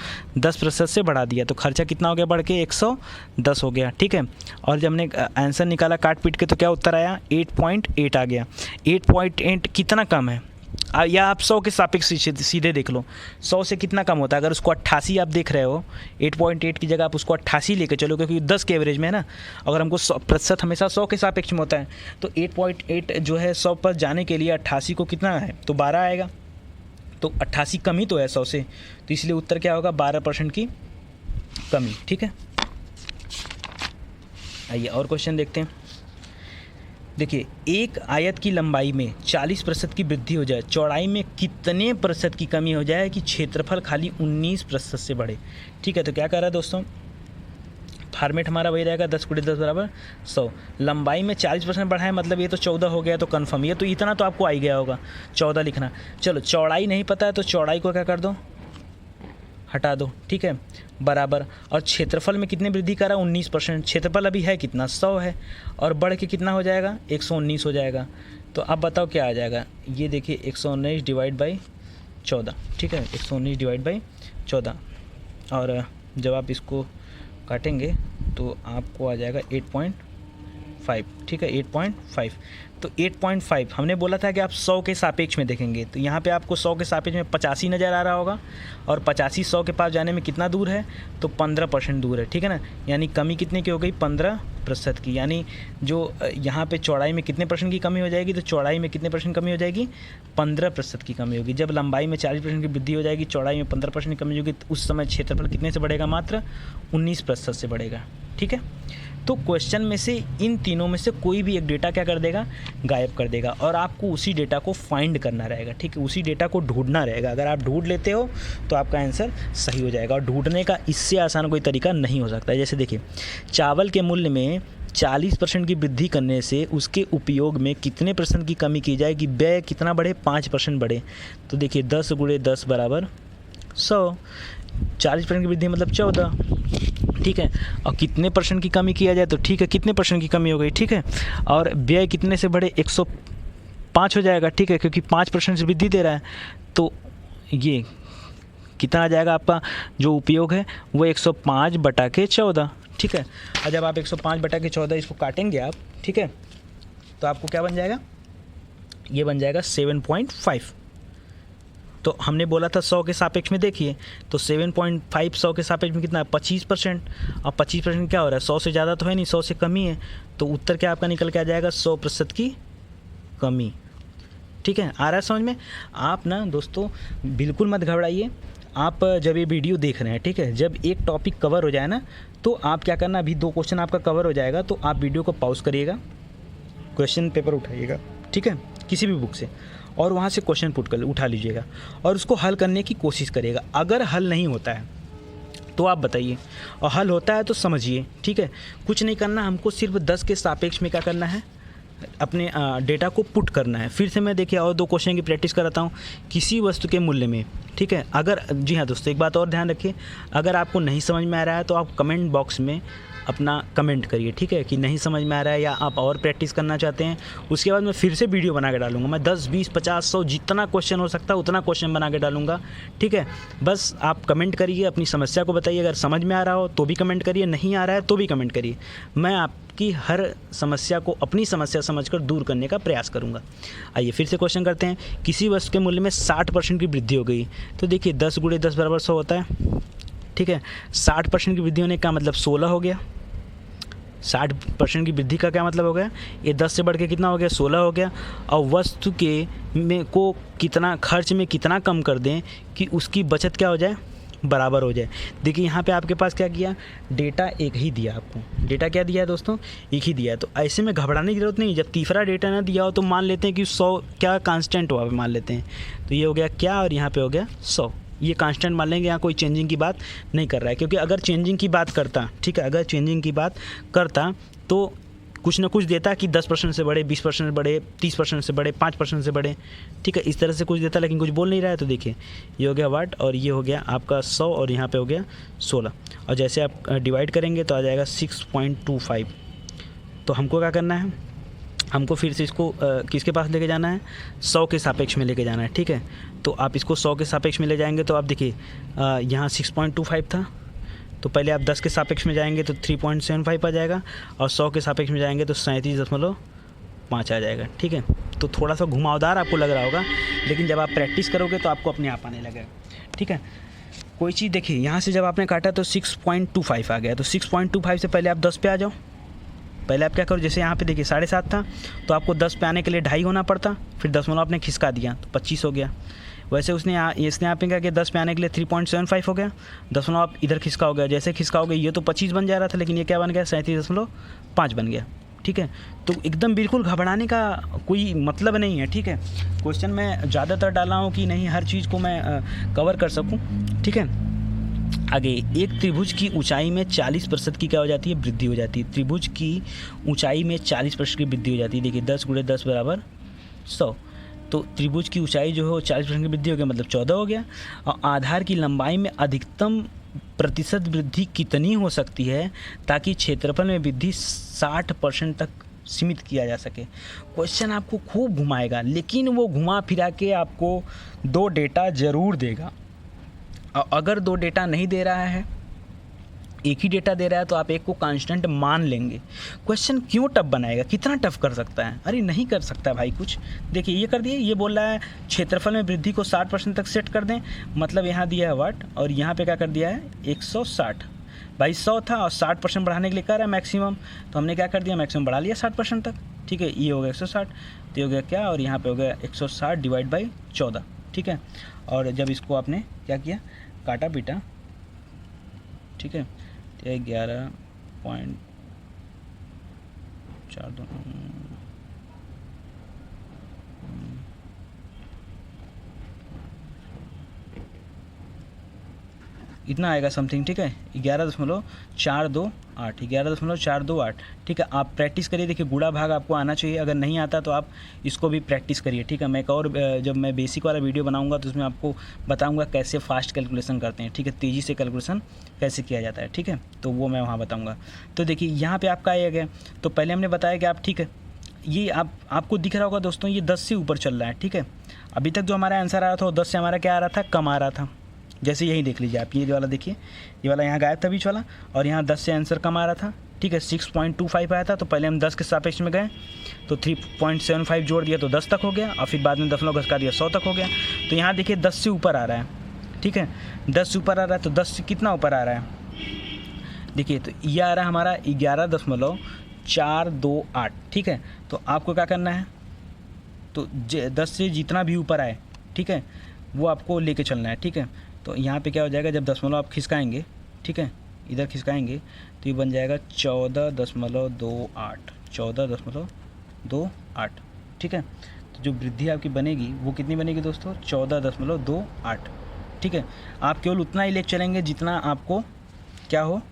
10% से बढ़ा दिया। तो खर्चा कितना हो गया बढ़ के 110 हो गया, ठीक है। और जब हमने आंसर निकाला काट पीट के तो क्या उत्तर आया 8.8 आ गया। 8.8 कितना कम है, या आप 100 के सापेक्ष सीधे देख लो 100 से कितना कम होता है। अगर उसको 88 आप देख रहे हो 8.8 की जगह आप उसको 88 लेकर चलो, क्योंकि 10 के एवरेज में है ना। अगर हमको 100% हमेशा 100 के सापेक्ष में होता है तो 8.8 जो है 100 पर जाने के लिए 88 को कितना है तो 12 आएगा। तो 88 कमी तो है 100 से, तो इसलिए उत्तर क्या होगा 12% की कमी, ठीक है। आइए और क्वेश्चन देखते हैं। देखिए एक आयत की लंबाई में 40% की वृद्धि हो जाए, चौड़ाई में कितने प्रतिशत की कमी हो जाए कि क्षेत्रफल खाली 19% से बढ़े, ठीक है। तो क्या कर रहा है दोस्तों, फॉर्मेट हमारा वही रहेगा 10 × 10 = 100। लंबाई में 40% बढ़ा है मतलब ये तो 14 हो गया, तो कन्फर्म, ये तो इतना तो आपको आ ही गया होगा 14 लिखना। चलो चौड़ाई नहीं पता है तो चौड़ाई को क्या कर दो हटा दो, ठीक है, बराबर। और क्षेत्रफल में कितने वृद्धि करा 19%, क्षेत्रफल अभी है कितना 100 है, और बढ़ के कितना हो जाएगा 119 हो जाएगा। तो अब बताओ क्या आ जाएगा, ये देखिए 119 डिवाइड बाई 14, ठीक है, 119 डिवाइड बाई 14। और जब आप इसको काटेंगे तो आपको आ जाएगा 8.5, ठीक है, 8.5। तो 8.5 हमने बोला था कि आप 100 के सापेक्ष में देखेंगे, तो यहाँ पे आपको 100 के सापेक्ष में 85 नज़र आ रहा होगा, और 85 100 के पास जाने में कितना दूर है तो 15% दूर है, ठीक है ना। यानी कमी कितने की हो गई 15% की। यानी जो यहाँ पे चौड़ाई में कितने % की कमी हो जाएगी, तो चौड़ाई में कितने % कमी हो जाएगी 15% की कमी होगी। जब लंबाई में 40% की वृद्धि हो जाएगी, चौड़ाई में 15% की कमी होगी, तो उस समय क्षेत्रफल कितने से बढ़ेगा मात्र 19% से बढ़ेगा, ठीक है। तो क्वेश्चन में से इन तीनों में से कोई भी एक डेटा क्या कर देगा गायब कर देगा, और आपको उसी डेटा को फाइंड करना रहेगा, ठीक है, उसी डेटा को ढूंढना रहेगा। अगर आप ढूंढ लेते हो तो आपका आंसर सही हो जाएगा, और ढूंढने का इससे आसान कोई तरीका नहीं हो सकता है। जैसे देखिए चावल के मूल्य में 40% की वृद्धि करने से उसके उपयोग में कितने % की कमी की जाए कि व्यय कितना बढ़े 5% बढ़े। तो देखिए 10 × 10 = 100, 40% की वृद्धि मतलब 14, ठीक है। और कितने % की कमी किया जाए तो ठीक है, कितने % की कमी हो गई, ठीक है। और व्यय कितने से बढ़े 105 हो जाएगा, ठीक है, क्योंकि 5% से वृद्धि दे रहा है। तो ये कितना आ जाएगा आपका जो उपयोग है वो 105/14, ठीक है। और जब आप 105/14 इसको काटेंगे आप, ठीक है, तो आपको क्या बन जाएगा, ये बन जाएगा 7.5। तो हमने बोला था 100 के सापेक्ष में, देखिए तो 7.5 100 के सापेक्ष में कितना है 25%। और 25% क्या हो रहा है 100 से ज़्यादा तो है नहीं, 100 से कम ही है। तो उत्तर क्या आपका निकल के आ जाएगा 100% की कमी, ठीक है। आ रहा है समझ में। आप ना दोस्तों बिल्कुल मत घबराइए, आप जब ये वीडियो देख रहे हैं, ठीक है, जब एक टॉपिक कवर हो जाए ना तो आप क्या करना, अभी 2 क्वेश्चन आपका कवर हो जाएगा तो आप वीडियो को पॉज करिएगा, क्वेश्चन पेपर उठाइएगा, ठीक है, किसी भी बुक से, और वहाँ से क्वेश्चन उठा लीजिएगा और उसको हल करने की कोशिश करिएगा। अगर हल नहीं होता है तो आप बताइए, और हल होता है तो समझिए, ठीक है। कुछ नहीं करना, हमको सिर्फ 10 के सापेक्ष में क्या करना है, अपने डेटा को पुट करना है। फिर से मैं देखिए और 2 क्वेश्चन की प्रैक्टिस कराता हूँ। किसी वस्तु के मूल्य में, ठीक है, अगर, जी हाँ दोस्तों एक बात और ध्यान रखिए, अगर आपको नहीं समझ में आ रहा है तो आप कमेंट बॉक्स में अपना कमेंट करिए, ठीक है, कि नहीं समझ में आ रहा है या आप और प्रैक्टिस करना चाहते हैं। उसके बाद मैं फिर से वीडियो बना के डालूंगा, मैं 10 20 50 100 जितना क्वेश्चन हो सकता है उतना क्वेश्चन बना के डालूंगा, ठीक है। बस आप कमेंट करिए, अपनी समस्या को बताइए, अगर समझ में आ रहा हो तो भी कमेंट करिए, नहीं आ रहा है तो भी कमेंट करिए। मैं आपकी हर समस्या को अपनी समस्या समझकर दूर करने का प्रयास करूँगा। आइए फिर से क्वेश्चन करते हैं। किसी वस्तु के मूल्य में 60% की वृद्धि हो गई, तो देखिए 10 × 10 = 100 होता है, ठीक है। 60% की वृद्धि होने का मतलब 16 हो गया। 60% की वृद्धि का क्या मतलब हो गया, ये 10 से बढ़ के कितना हो गया 16 हो गया। और वस्तु के में को कितना खर्च में कितना कम कर दें कि उसकी बचत क्या हो जाए बराबर हो जाए। देखिए यहाँ पे आपके पास क्या किया, डेटा एक ही दिया, आपको डेटा क्या दिया है दोस्तों, एक ही दिया है। तो ऐसे में घबराने की ज़रूरत नहीं। जब तीसरा डेटा ना दिया हो तो मान लेते हैं कि 100 क्या कांस्टेंट हुआ मान लेते हैं, तो ये हो गया क्या और यहाँ पे हो गया 100, ये कांस्टेंट मान लेंगे। यहाँ कोई चेंजिंग की बात नहीं कर रहा है, क्योंकि अगर चेंजिंग की बात करता, ठीक है, अगर चेंजिंग की बात करता तो कुछ ना कुछ देता कि 10% से बढ़े, 20% बढ़े, 30% से बढ़े, 5% से बढ़े, ठीक है, इस तरह से कुछ देता, लेकिन कुछ बोल नहीं रहा है। तो देखिए ये हो गया वाट और ये हो गया आपका 100 और यहाँ पे हो गया 16, और जैसे आप डिवाइड करेंगे तो आ जाएगा 6.25। तो हमको क्या करना है, हमको फिर से इसको किसके पास लेके जाना है, 100 के सापेक्ष में लेके जाना है, ठीक है। तो आप इसको 100 के सापेक्ष में ले जाएंगे तो आप देखिए यहाँ 6.25 था, तो पहले आप 10 के सापेक्ष में जाएंगे तो 3.75 आ जाएगा, और 100 के सापेक्ष में जाएंगे तो 37.5 आ जाएगा, ठीक है। तो थोड़ा सा घुमावदार आपको लग रहा होगा, लेकिन जब आप प्रैक्टिस करोगे तो आपको अपने आप आने लगेगा, ठीक है। कोई चीज़ देखिए यहाँ से जब आपने काटा तो 6.25 आ गया, तो 6.25 से पहले आप 10 पे आ जाओ। पहले आप क्या करो, जैसे यहाँ पे देखिए 7.5 था, तो आपको 10 पे आने के लिए 2.5 होना पड़ता, फिर 10 आपने खिसका दिया तो 25 हो गया। वैसे इसने यहाँ पे क्या किया, 10 पे आने के लिए 3.75 हो गया, 10 आप इधर खिसका हो गया, जैसे खिसका हो गया ये तो 25 बन जा रहा था, लेकिन ये क्या बन गया, 37.5 बन गया, ठीक है। तो एकदम बिल्कुल घबराने का कोई मतलब नहीं है, ठीक है। क्वेश्चन मैं ज़्यादातर डाला हूँ कि नहीं हर चीज़ को मैं कवर कर सकूँ, ठीक है। आगे, एक त्रिभुज की ऊंचाई में 40% की क्या हो जाती है, वृद्धि हो जाती है। त्रिभुज की ऊंचाई में 40% की वृद्धि हो जाती है। देखिए 10 × 10 = 100, तो त्रिभुज की ऊंचाई जो है वो 40% की वृद्धि हो गया, मतलब 14 हो गया। और आधार की लंबाई में अधिकतम प्रतिशत वृद्धि कितनी हो सकती है ताकि क्षेत्रफल में वृद्धि 60% तक सीमित किया जा सके। क्वेश्चन आपको खूब घुमाएगा, लेकिन वो घुमा फिरा के आपको 2 डेटा ज़रूर देगा। और अगर 2 डेटा नहीं दे रहा है, एक ही डेटा दे रहा है, तो आप एक को कांस्टेंट मान लेंगे। क्वेश्चन क्यों टफ बनाएगा, कितना टफ कर सकता है, अरे नहीं कर सकता भाई कुछ। देखिए ये कर दिए, ये बोल रहा है क्षेत्रफल में वृद्धि को 60% तक सेट कर दें, मतलब यहाँ दिया है वाट और यहाँ पे क्या कर दिया है 160। भाई 100 था और 60% बढ़ाने के लिए कह रहा है मैक्सिमम, तो हमने क्या कर दिया, मैक्सिमम बढ़ा लिया 60% तक, ठीक है। ये हो गया 160, तो ये हो गया क्या, और यहाँ पे हो गया 160 / 14, ठीक है। और जब इसको आपने क्या किया, काटा पीटा, ठीक है, 11.42 इतना आएगा समथिंग, ठीक है। 11.428, ठीक है। आप प्रैक्टिस करिए, देखिए गुणा भाग आपको आना चाहिए, अगर नहीं आता तो आप इसको भी प्रैक्टिस करिए, ठीक है। मैं एक और जब मैं बेसिक वाला वीडियो बनाऊंगा तो उसमें आपको बताऊंगा कैसे फास्ट कैलकुलेशन करते हैं, ठीक है, तेज़ी से कैलकुलेशन कैसे किया जाता है, ठीक है, तो वो मैं वहाँ बताऊँगा। तो देखिए यहाँ पर आपका आ गया, तो पहले हमने बताया कि आप, ठीक है, ये आपको दिख रहा होगा दोस्तों, ये 10 से ऊपर चल रहा है, ठीक है। अभी तक जो हमारा आंसर आ रहा था वो 10 से हमारा क्या आ रहा था, कम आ रहा था। जैसे यही देख लीजिए आप, ये वाला देखिए, ये वाला यहाँ गायब था बीच वाला, और यहाँ 10 से आंसर कम आ रहा था, ठीक है। 6.25 आया था, तो पहले हम 10 के सापेक्ष में गए तो 3.75 जोड़ दिया तो 10 तक हो गया, और फिर बाद में 10 घटा दिया 100 तक हो गया। तो यहाँ देखिए 10 से ऊपर आ रहा है, ठीक है, 10 से ऊपर आ रहा है, तो 10 से कितना ऊपर आ रहा है, देखिए, तो ये आ रहा है हमारा 11.428, ठीक है। तो आपको क्या करना है, तो 10 से जितना भी ऊपर आए, ठीक है, वो आपको लेके चलना है, ठीक है। तो यहाँ पे क्या हो जाएगा, जब 10 आप खिसकाएंगे, ठीक है, इधर खिसकाएंगे तो ये बन जाएगा 14.28, ठीक है। तो जो वृद्धि आपकी बनेगी वो कितनी बनेगी दोस्तों, 14.28, ठीक है। आप केवल उतना ही लेके चलेंगे जितना आपको क्या हो,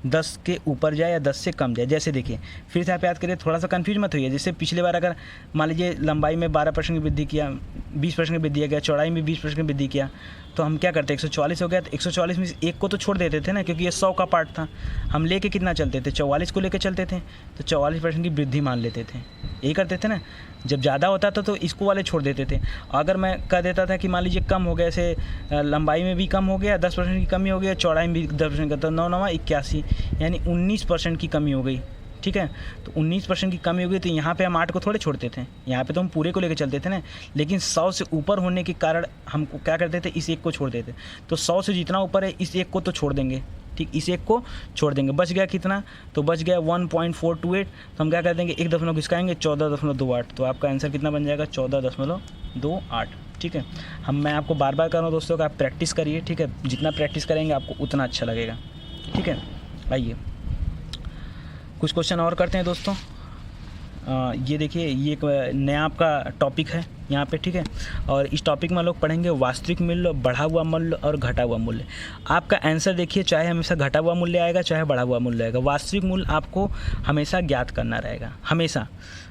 10 के ऊपर जाए या 10 से कम जाए। जैसे देखिए फिर से आप याद करिए, थोड़ा सा कंफ्यूज मत होइए। जैसे पिछले बार अगर मान लीजिए लंबाई में 12% की वृद्धि किया, 20% की वृद्धि किया, चौड़ाई में 20% की वृद्धि किया, तो हम क्या करते 144 हो गया, तो 144 में एक को तो छोड़ देते थे ना, क्योंकि ये 100 का पार्ट था। हम लेके कितना चलते थे, 44 को लेके चलते थे, तो 44% की वृद्धि मान लेते थे, यही करते थे ना। जब ज़्यादा होता था तो इसको वाले छोड़ देते थे। अगर मैं कह देता था कि मान लीजिए कम हो गया, ऐसे लंबाई में भी कम हो गया, 10% की कमी हो गई, चौड़ाई में भी 10% का, तो 9 9 81, यानी 19% की कमी हो गई, ठीक है। तो 19% की कमी हो गई, तो यहाँ पे हम 8 को थोड़े छोड़ते थे, यहाँ पे तो हम पूरे को लेकर चलते थे ना। लेकिन 100 से ऊपर होने के कारण हमको क्या करते थे, इस एक को छोड़ देते। तो 100 से जितना ऊपर है इस एक को तो छोड़ देंगे, ठीक, इस एक को छोड़ देंगे। बच गया कितना, तो बच गया 1.428, तो हम क्या कर देंगे 1 दशमलव खिसकाएंगे 14.28, तो आपका आंसर कितना बन जाएगा 14.28, ठीक है। मैं आपको बार बार कर रहा हूँ दोस्तों कि आप प्रैक्टिस करिए, ठीक है। जितना प्रैक्टिस करेंगे आपको उतना अच्छा लगेगा, ठीक है। आइए कुछ क्वेश्चन और करते हैं दोस्तों। ये देखिए, ये एक नया आपका टॉपिक है यहाँ पे, ठीक है। और इस टॉपिक में हम लोग पढ़ेंगे वास्तविक मूल्य, बढ़ा हुआ मूल्य और घटा हुआ मूल्य। आपका आंसर देखिए, चाहे हमेशा घटा हुआ मूल्य आएगा चाहे बढ़ा हुआ मूल्य आएगा, वास्तविक मूल्य आपको हमेशा ज्ञात करना रहेगा, हमेशा।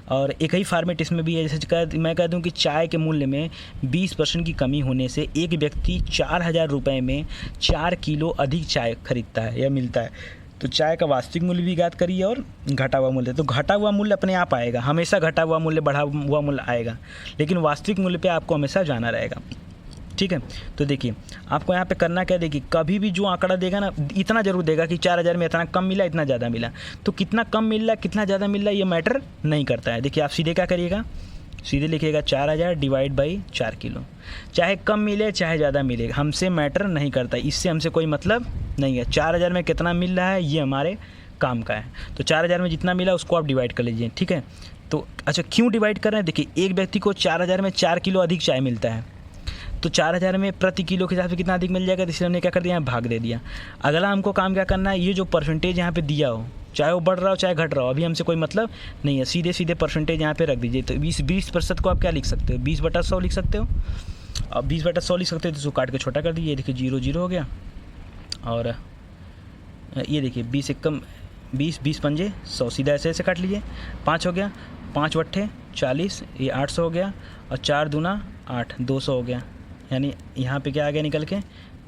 और एक ही फॉर्मेट इसमें भी है, जैसे मैं कह दूं कि चाय के मूल्य में 20% की कमी होने से एक व्यक्ति 4,000 रुपये में 4 किलो अधिक चाय खरीदता है या मिलता है। तो चाय का वास्तविक मूल्य भी ज्ञात करिए और घटा हुआ मूल्य। तो घटा हुआ मूल्य अपने आप आएगा, हमेशा घटा हुआ मूल्य बढ़ा हुआ मूल्य आएगा, लेकिन वास्तविक मूल्य पे आपको हमेशा जाना रहेगा, ठीक है। तो देखिए आपको यहाँ पे करना क्या, देखिए कभी भी जो आंकड़ा देगा ना, इतना जरूर देगा कि 4,000 में इतना कम मिला, इतना ज़्यादा मिला। तो कितना कम मिल रहा है कितना ज़्यादा मिल रहा है ये मैटर नहीं करता है। देखिए आप सीधे क्या करिएगा, सीधे लिखिएगा 4,000 डिवाइड बाई 4 किलो। चाहे कम मिले चाहे ज़्यादा मिले, हमसे मैटर नहीं करता, इससे हमसे कोई मतलब नहीं है। 4,000 में कितना मिल रहा है ये हमारे काम का है। तो 4,000 में जितना मिला उसको आप डिवाइड कर लीजिए, ठीक है। तो अच्छा क्यों डिवाइड कर रहे हैं, देखिए एक व्यक्ति को 4,000 में 4 किलो अधिक चाय मिलता है, तो 4,000 में प्रति किलो के हिसाब से कितना अधिक मिल जाएगा, तो इसलिए हमने क्या कर दिया, भाग दे दिया। अगला हमको काम क्या करना है, ये जो परसेंटेज यहाँ पे दिया हो, चाहे वो बढ़ रहा हो चाहे घट रहा हो, अभी हमसे कोई मतलब नहीं है, सीधे सीधे परसेंटेज यहाँ पे रख दीजिए। तो 20% को आप क्या लिख सकते हो, 20/100 लिख सकते हो। अब 20/100 लिख सकते हो तो इसको काट के छोटा कर दीजिए, देखिए 0 0 हो गया। और ये देखिए 20 एकम 20, 20 पंजे 100, सीधा ऐसे ऐसे काट लीजिए। 5 हो गया, 5 वट्ठे 40, ये 800 हो गया, और 4 दूना 8, 200 हो गया। यानी यहाँ पे क्या आ गया निकल के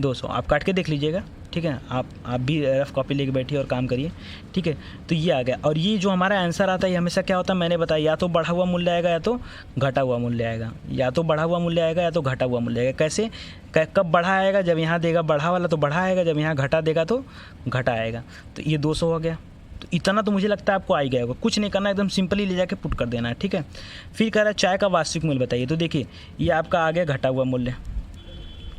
200। आप काट के देख लीजिएगा, ठीक है। आप भी रफ कॉपी लेके बैठिए और काम करिए, ठीक है। तो ये आ गया, और ये जो हमारा आंसर आता है ये हमेशा क्या होता है मैंने बताया, या तो बढ़ा हुआ मूल्य आएगा या तो घटा हुआ मूल्य आएगा, या तो बढ़ा हुआ मूल्य आएगा या तो घटा हुआ मूल्य आएगा। कैसे, कब बढ़ा आएगा, जब यहाँ देगा बढ़ा वाला तो बढ़ा आएगा, जब यहाँ घटा देगा तो घटा आएगा। तो ये 200 हो गया। तो इतना तो मुझे लगता है आपको आ ही गया होगा, कुछ नहीं करना, एकदम सिंपली ले जाके पुट कर देना है, ठीक है। फिर कह रहा है चाय का वास्तविक मूल्य बताइए। तो देखिए ये आपका आ गया घटा हुआ मूल्य,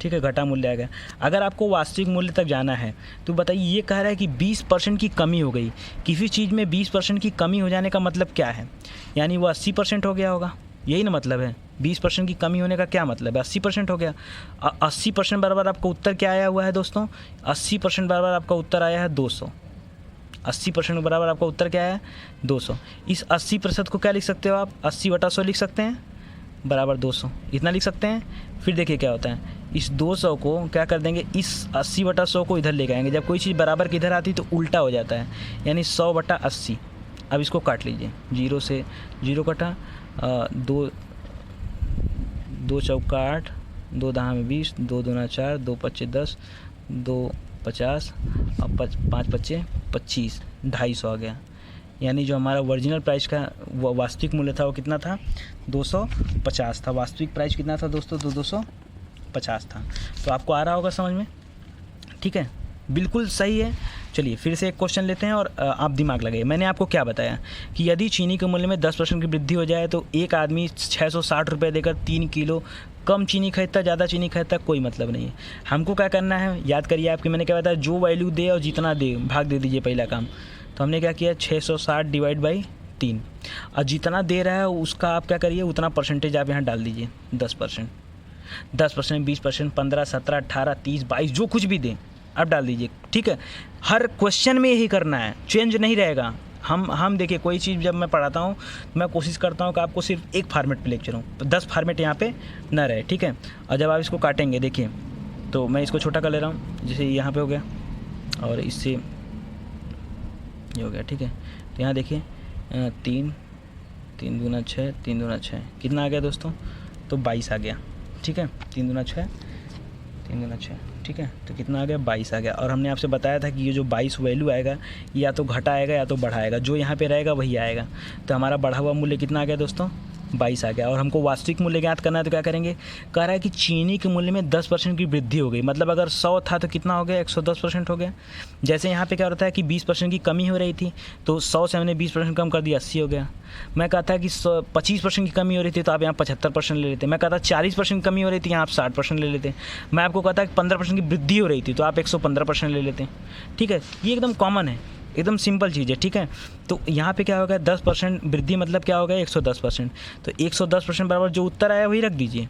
ठीक है, घटा मूल्य आ गया। अगर आपको वास्तविक मूल्य तक जाना है तो बताइए, ये कह रहा है कि 20% की कमी हो गई। किसी चीज़ में 20% की कमी हो जाने का मतलब क्या है, यानी वो 80% हो गया होगा, यही ना मतलब है। 20% की कमी होने का क्या मतलब है, 80% हो गया। 80% बराबर आपका उत्तर क्या आया हुआ है दोस्तों, 80% बराबर आपका उत्तर आया है 200। 80% बराबर आपका उत्तर क्या है 200। इस 80% को क्या लिख सकते हो आप, 80/100 लिख सकते हैं, बराबर 200, इतना लिख सकते हैं। फिर देखिए क्या होता है, इस 200 को क्या कर देंगे, इस 80/100 को इधर लेके आएंगे। जब कोई चीज़ बराबर की इधर आती है तो उल्टा हो जाता है, यानी 100/80। अब इसको काट लीजिए, 0 से 0 कटा, 2 चौका 8, 2 दहा में 20, 2 दूना 4, 2 पच्चे 10, 2 50, और 5 पच्चे 25, 250 आ गया। यानी जो हमारा ओरिजिनल प्राइस का वास्तविक मूल्य था वो कितना था, 250 था। वास्तविक प्राइस कितना था दोस्तों, 250 था। तो आपको आ रहा होगा समझ में, ठीक है, बिल्कुल सही है। चलिए फिर से एक क्वेश्चन लेते हैं और आप दिमाग लगाइए। मैंने आपको क्या बताया कि यदि चीनी के मूल्य में 10% की वृद्धि हो जाए तो एक आदमी 660 रुपये देकर 3 किलो कम चीनी खरीदता, ज़्यादा चीनी खरीदता, कोई मतलब नहीं है। हमको क्या करना है, याद करिए आपकी मैंने क्या बताया, जो वैल्यू दे और जितना दे भाग दे दीजिए, पहला काम। तो हमने क्या किया, 660 डिवाइड बाई 3, और जितना दे रहा है उसका आप क्या करिए, उतना परसेंटेज आप यहाँ डाल दीजिए, 10%, 10%, 20%, 15, 17, 18, 30, 22, जो कुछ भी दें आप डाल दीजिए, ठीक है। हर क्वेश्चन में यही करना है, चेंज नहीं रहेगा। हम देखिए कोई चीज़ जब मैं पढ़ाता हूँ मैं कोशिश करता हूँ कि आपको सिर्फ एक फार्मेट पे लेक्चर हो, 10 फार्मेट यहाँ पे ना रहे, ठीक है। और जब आप इसको काटेंगे, देखिए तो मैं इसको छोटा कर ले रहा हूँ, जैसे यहाँ पे हो गया और इससे ये हो गया, ठीक है। तो यहाँ देखिए 3 दूना 6, 3 दूना 6, कितना आ गया दोस्तों, तो 22 आ गया, ठीक है। 3 दूना 6, 3 दूना 6, ठीक है। तो कितना आ गया, 22 आ गया। और हमने आपसे बताया था कि ये जो 22 वैल्यू आएगा या तो घटा आएगा या तो बढ़ा आएगा, जो यहाँ पे रहेगा वही आएगा। तो हमारा बढ़ा हुआ मूल्य कितना आ गया दोस्तों, 22 आ गया। और हमको वास्तविक मूल्य ज्ञात करना है तो क्या करेंगे, कह रहा है कि चीनी के मूल्य में 10% की वृद्धि हो गई, मतलब अगर 100 था तो कितना हो गया, 110% हो गया। जैसे यहाँ पे क्या होता है कि 20% की कमी हो रही थी तो 100 से हमने 20% कम कर दिया, 80 हो गया। मैं कहता है कि 25% की कमी हो रही थी तो आप यहाँ 75% ले लेते। मैं कहता 40% की कमी हो रही थी यहाँ आप 60% ले लेते। मैं आपको कहता है कि 15% की वृद्धि हो रही थी तो आप 115% ले लेते, ठीक है। ये एकदम कॉमन है, एकदम सिंपल चीज़ है, ठीक है। तो यहाँ पे क्या होगा, 10% वृद्धि मतलब क्या होगा, 110%। तो 110% बराबर जो उत्तर आया वही रख दीजिए,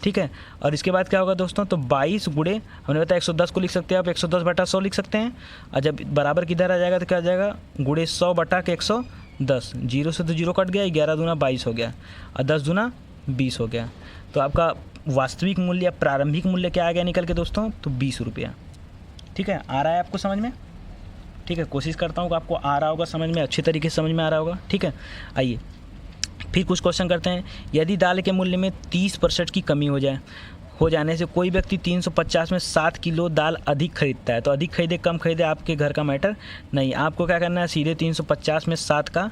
ठीक है। और इसके बाद क्या होगा दोस्तों, तो 22 गुणे हमने बताया 110 को लिख सकते हैं आप 110/100 लिख सकते हैं। और जब बराबर किधर आ जाएगा तो क्या आ जाएगा, गुणे 100/110, 10, 0 से तो 0 कट गया, 11 दूना 22 हो गया और 10 दूना 20 हो गया। तो आपका वास्तविक मूल्य या प्रारंभिक मूल्य क्या आ गया निकल के दोस्तों? तो 20 रुपया। ठीक है, आ रहा है आपको समझ में? ठीक है, कोशिश करता हूँ कि आपको आ रहा होगा समझ में, अच्छे तरीके से समझ में आ रहा होगा। ठीक है, आइए फिर कुछ क्वेश्चन करते हैं। यदि दाल के मूल्य में 30% की कमी हो जाने से कोई व्यक्ति 350 में 7 किलो दाल अधिक खरीदता है, तो अधिक खरीदे कम खरीदे आपके घर का मैटर नहीं। आपको क्या करना है, सीधे 350 में 7 का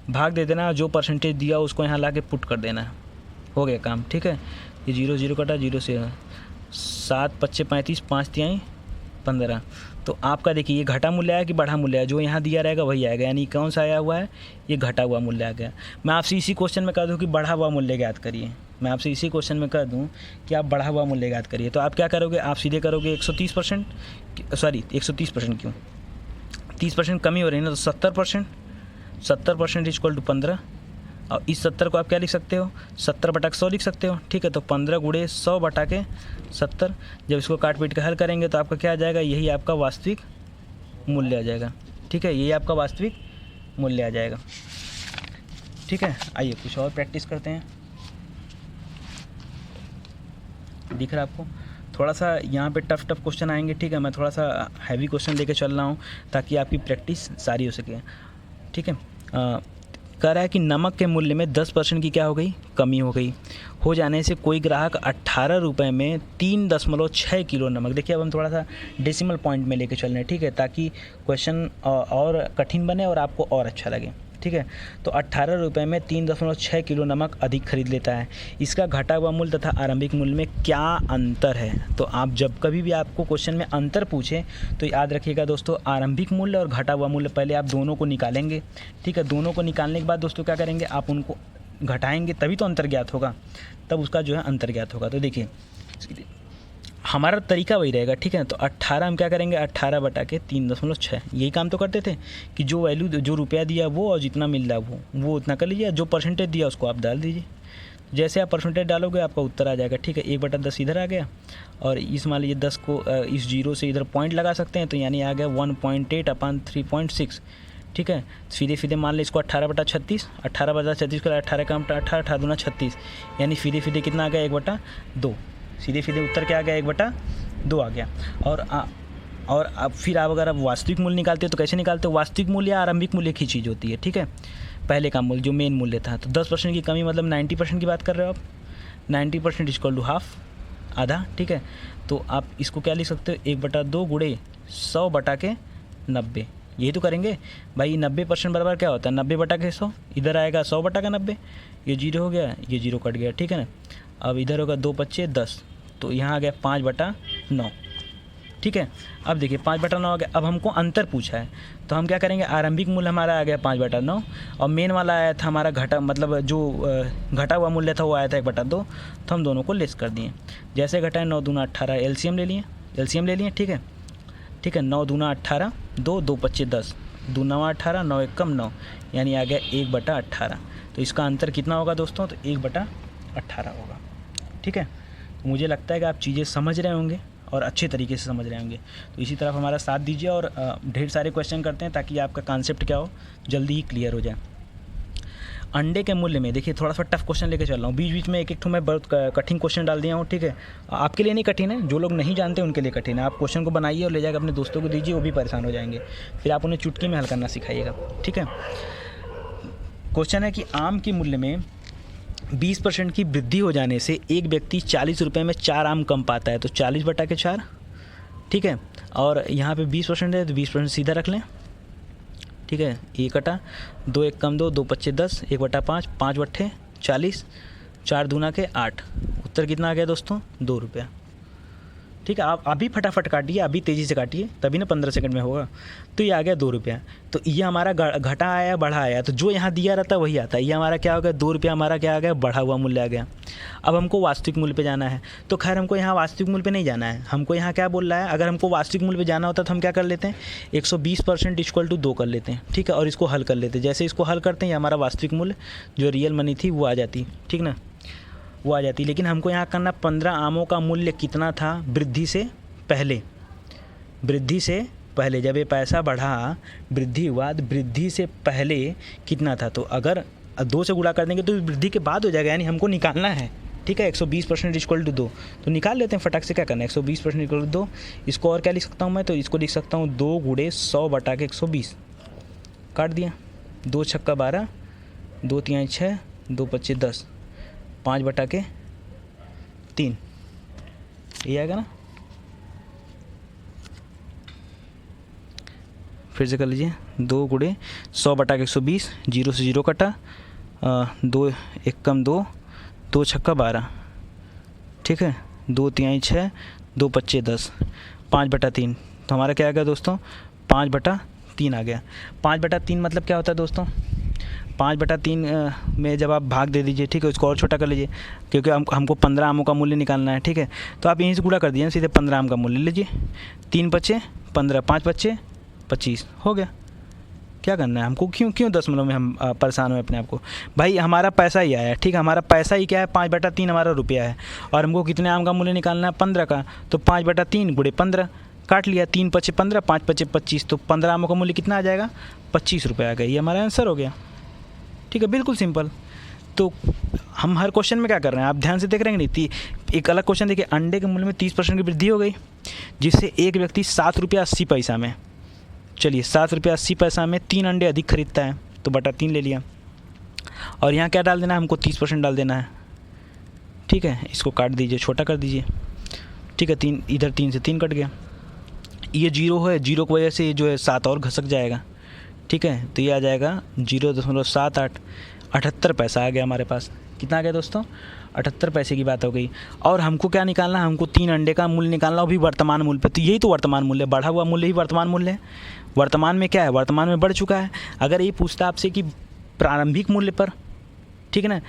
भाग दे देना, जो परसेंटेज दिया उसको यहाँ ला के पुट कर देना है, हो गया काम। ठीक है, ये 0 0 कटा, 0 से 7 5 35, 5 3 15। तो आपका देखिए ये घटा मूल्य आया कि बढ़ा मूल्य आया? जो यहाँ दिया रहेगा वही आएगा, यानी कौन सा आया हुआ है? ये घटा हुआ मूल्य आ गया। मैं आपसे इसी क्वेश्चन में कह दूँ कि बढ़ा हुआ मूल्य ज्ञात करिए, मैं आपसे इसी क्वेश्चन में कह दूँ कि आप बढ़ा हुआ मूल्य ज्ञात करिए, तो आप क्या करोगे? आप सीधे करोगे 130%, सॉरी 130% क्यों, 30% कमी हो रही है ना, तो 70%, 70% इक्वल टू 15। और इस 70 को आप क्या लिख सकते हो? 70/100 लिख सकते हो। ठीक है, तो 15 × 100/70। जब इसको काट पीट के हल करेंगे तो आपका क्या आ जाएगा? यही आपका वास्तविक मूल्य आ जाएगा। ठीक है, यही आपका वास्तविक मूल्य आ जाएगा। ठीक है, आइए कुछ और प्रैक्टिस करते हैं। दिख रहा है आपको? थोड़ा सा यहाँ पे टफ क्वेश्चन आएंगे। ठीक है, मैं थोड़ा सा हैवी क्वेश्चन लेके चल रहा हूँ ताकि आपकी प्रैक्टिस सारी हो सके। ठीक है, कह रहा है कि नमक के मूल्य में 10% की क्या हो गई? कमी हो जाने से कोई ग्राहक 18 रुपये में 3.6 किलो नमक, देखिए अब हम थोड़ा सा डेसिमल पॉइंट में लेके चल रहे हैं। ठीक है, ताकि क्वेश्चन और कठिन बने और आपको और अच्छा लगे। ठीक है, तो 18 रुपये में 3.6 किलो नमक अधिक खरीद लेता है। इसका घटा हुआ मूल्य तथा आरंभिक मूल्य में क्या अंतर है? तो आप जब कभी भी आपको क्वेश्चन में अंतर पूछे तो याद रखिएगा दोस्तों, आरंभिक मूल्य और घटा हुआ मूल्य पहले आप दोनों को निकालेंगे। ठीक है, दोनों को निकालने के बाद दोस्तों क्या करेंगे? आप उनको घटाएंगे तभी तो अंतर ज्ञात होगा, तब उसका जो है अंतर ज्ञात होगा। तो देखिए हमारा तरीका वही रहेगा। ठीक है, तो 18 हम क्या करेंगे? 18/3.6, यही काम तो करते थे कि जो वैल्यू, जो रुपया दिया वो और जितना मिल रहा है वो उतना कर लीजिए, जो परसेंटेज दिया उसको आप डाल दीजिए। जैसे आप परसेंटेज डालोगे आपका उत्तर आ जाएगा। ठीक है, 1/10 इधर आ गया और इस मान लीजिए 10 को इस 0 से इधर पॉइंट लगा सकते हैं, तो यानी आ गया 1.8/3.6। ठीक है, सीधे मान लें इसको 18/36, 18/36 का 18 का 18, 18 दूना 36, यानी सीधे कितना आ गया? 1/2। सीधे उत्तर क्या आ गया? 1/2 आ गया। और अब फिर आप अगर आप वास्तविक मूल्य निकालते हो तो कैसे निकालते हो? वास्तविक मूल्य या आरंभिक मूल्य की चीज़ होती है। ठीक है, पहले का मूल्य जो मेन मूल्य था, तो 10% की कमी मतलब 90% की बात कर रहे हो आप। 90% इक्वल टू हाफ, आधा। ठीक है, तो आप इसको क्या लिख सकते हो? 1/2 × 100/90। यही तो करेंगे भाई। 90% बराबर क्या होता है? 90/100। इधर आएगा 100/90, ये 0 हो गया, ये 0 कट गया। ठीक है ना, अब इधर होगा 2 × 10, तो यहाँ आ गया 5/9। ठीक है, अब देखिए 5/9 आ गया। अब हमको अंतर पूछा है तो हम क्या करेंगे? आरंभिक मूल्य हमारा आ गया 5/9 और मेन वाला आया था हमारा घटा, मतलब जो घटा हुआ मूल्य था वो आया था 1/2, तो हम दोनों को लेस कर दिए। जैसे घटाए 9 दूना 18, एलसीएम ले लिए। ठीक है, 9 दूना 18, 2 2 × 10, 2 9 18, 9 1 कम 9, यानी आ गया 1/18। तो इसका अंतर कितना होगा दोस्तों? तो 1/18 होगा। ठीक है, तो मुझे लगता है कि आप चीज़ें समझ रहे होंगे और अच्छे तरीके से समझ रहे होंगे। तो इसी तरफ हमारा साथ दीजिए और ढेर सारे क्वेश्चन करते हैं ताकि आपका कॉन्सेप्ट क्या हो, जल्दी ही क्लियर हो जाए। अंडे के मूल्य में देखिए थोड़ा सा टफ क्वेश्चन लेके चल रहा हूँ, बीच में एक मैं बहुत कठिन क्वेश्चन डाल दिया हूँ। ठीक है, आपके लिए नहीं कठिन है, जो लोग नहीं जानते उनके लिए कठिन है। आप क्वेश्चन को बनाइए और ले जाकर अपने दोस्तों को दीजिए, वो भी परेशान हो जाएंगे, फिर आप उन्हें चुटकी में हल करना सिखाइएगा। ठीक है, क्वेश्चन है कि आम के मूल्य में 20% की वृद्धि हो जाने से एक व्यक्ति 40 रुपये में 4 आम कम पाता है, तो 40/4। ठीक है, और यहाँ पे 20% है तो 20% सीधा रख लें। ठीक है, 1 कटा, 2 1 कम 2, 2 × 10, 1/5, 5 × 40, 4 दूना के 8। उत्तर कितना आ गया दोस्तों? 2 रुपया। ठीक है, आप अभी फटाफट काटिए, अभी तेज़ी से काटिए, तभी ना 15 सेकंड में होगा। तो ये आ गया 2 रुपया। तो ये हमारा घटा आया बढ़ा आया, तो जो यहाँ दिया रहता है वही आता है। ये हमारा क्या हो गया? 2 रुपया हमारा क्या आ गया? बढ़ा हुआ मूल्य आ गया। अब हमको वास्तविक मूल्य पे जाना है, तो खैर हमको यहाँ वास्तविक मूल्य पे नहीं जाना है। हमको यहाँ क्या बोल रहा है? अगर हमको वास्तविक मूल्य पे जाना होता तो हम क्या कर लेते हैं? 120% इक्वल टू 2 कर लेते हैं। ठीक है, और इसको हल कर लेते हैं। जैसे इसको हल करते हैं, हमारा वास्तविक मूल्य जो रियल मनी थी वो आ जाती। ठीक ना, वो आ जाती। लेकिन हमको यहाँ करना 15 आमों का मूल्य कितना था वृद्धि से पहले, जब ये पैसा बढ़ा, वृद्धि हुआ, तो वृद्धि से पहले कितना था, तो अगर 2 से गुणा कर देंगे तो वृद्धि के बाद हो जाएगा, यानी हमको निकालना है, ठीक है। 120% इक्वल टू 2, तो निकाल लेते हैं फटाक से। क्या करना है, 120% इक्वल टू 2, इसको और क्या लिख सकता हूँ मैं, तो इसको लिख सकता हूँ 2 गुणे 100 बटा के 120, काट दिया, 2 छक्का 12, 2 तिहाई 6, 2 पच्चे 10, 5 बटा के 3, ये आएगा ना। फिर से कर लीजिए, 2 गुणे 100 बटा के 120, 0 से 0 कटा, 2 एक कम 2, 2 छक्का 12, ठीक है, 2 तिहाई 6, 2 पच्चे 10, 5 बटा 3, तो हमारा क्या आ गया दोस्तों, 5 बटा 3 आ गया। 5 बटा 3 मतलब क्या होता है दोस्तों, 5 बटा 3 में जब आप भाग दे दीजिए, ठीक है, उसको और छोटा कर लीजिए, क्योंकि हमको 15 आमों का मूल्य निकालना है, ठीक है। तो आप यहीं से गुणा कर दीजिए, सीधे 15 आम का मूल्य लीजिए, 3 बच्चे 15, 5 बच्चे 25, हो गया। क्या करना है हमको, क्यों दशमलव में हम परेशान हुए अपने आप को, भाई हमारा पैसा ही आया, ठीक है, हमारा पैसा ही क्या है, 5 बटा 3 हमारा रुपया है, और हमको कितने आम का मूल्य निकालना है, 15 का, तो 5 बटा 3 गुणे 15, काट लिया, 3 पच्चे 15, 5 पच्चे 25, तो 15 आमों का मूल्य कितना आ जाएगा, 25 रुपये आ गया। ये हमारा आंसर हो गया, ठीक है, बिल्कुल सिंपल। तो हम हर क्वेश्चन में क्या कर रहे हैं, आप ध्यान से देख रहे हैं नहीं, एक अलग क्वेश्चन देखिए, अंडे के मूल्य में 30% की वृद्धि हो गई, जिससे एक व्यक्ति 7 रुपया 80 पैसा में, चलिए 7 रुपया 80 पैसा में 3 अंडे अधिक खरीदता है, तो बटा 3 ले लिया, और यहाँ क्या डाल देना है, हमको 30% डाल देना है, ठीक है। इसको काट दीजिए, छोटा कर दीजिए, ठीक है, 3 इधर 3 से 3 कट गया, ये 0 है, 0 की वजह से जो है 7 और घसक जाएगा, ठीक है, तो ये आ जाएगा 0.78, 78 पैसा आ गया हमारे पास। कितना आ गया दोस्तों, 78 पैसे की बात हो गई। और हमको क्या निकालना है, हमको 3 अंडे का मूल्य निकालना, वो भी वर्तमान मूल्य पे, तो यही तो वर्तमान मूल्य, बढ़ा हुआ मूल्य ही वर्तमान मूल्य है। वर्तमान में क्या है, वर्तमान में बढ़ चुका है। अगर ये पूछता आपसे कि प्रारंभिक मूल्य पर, ठीक है ना,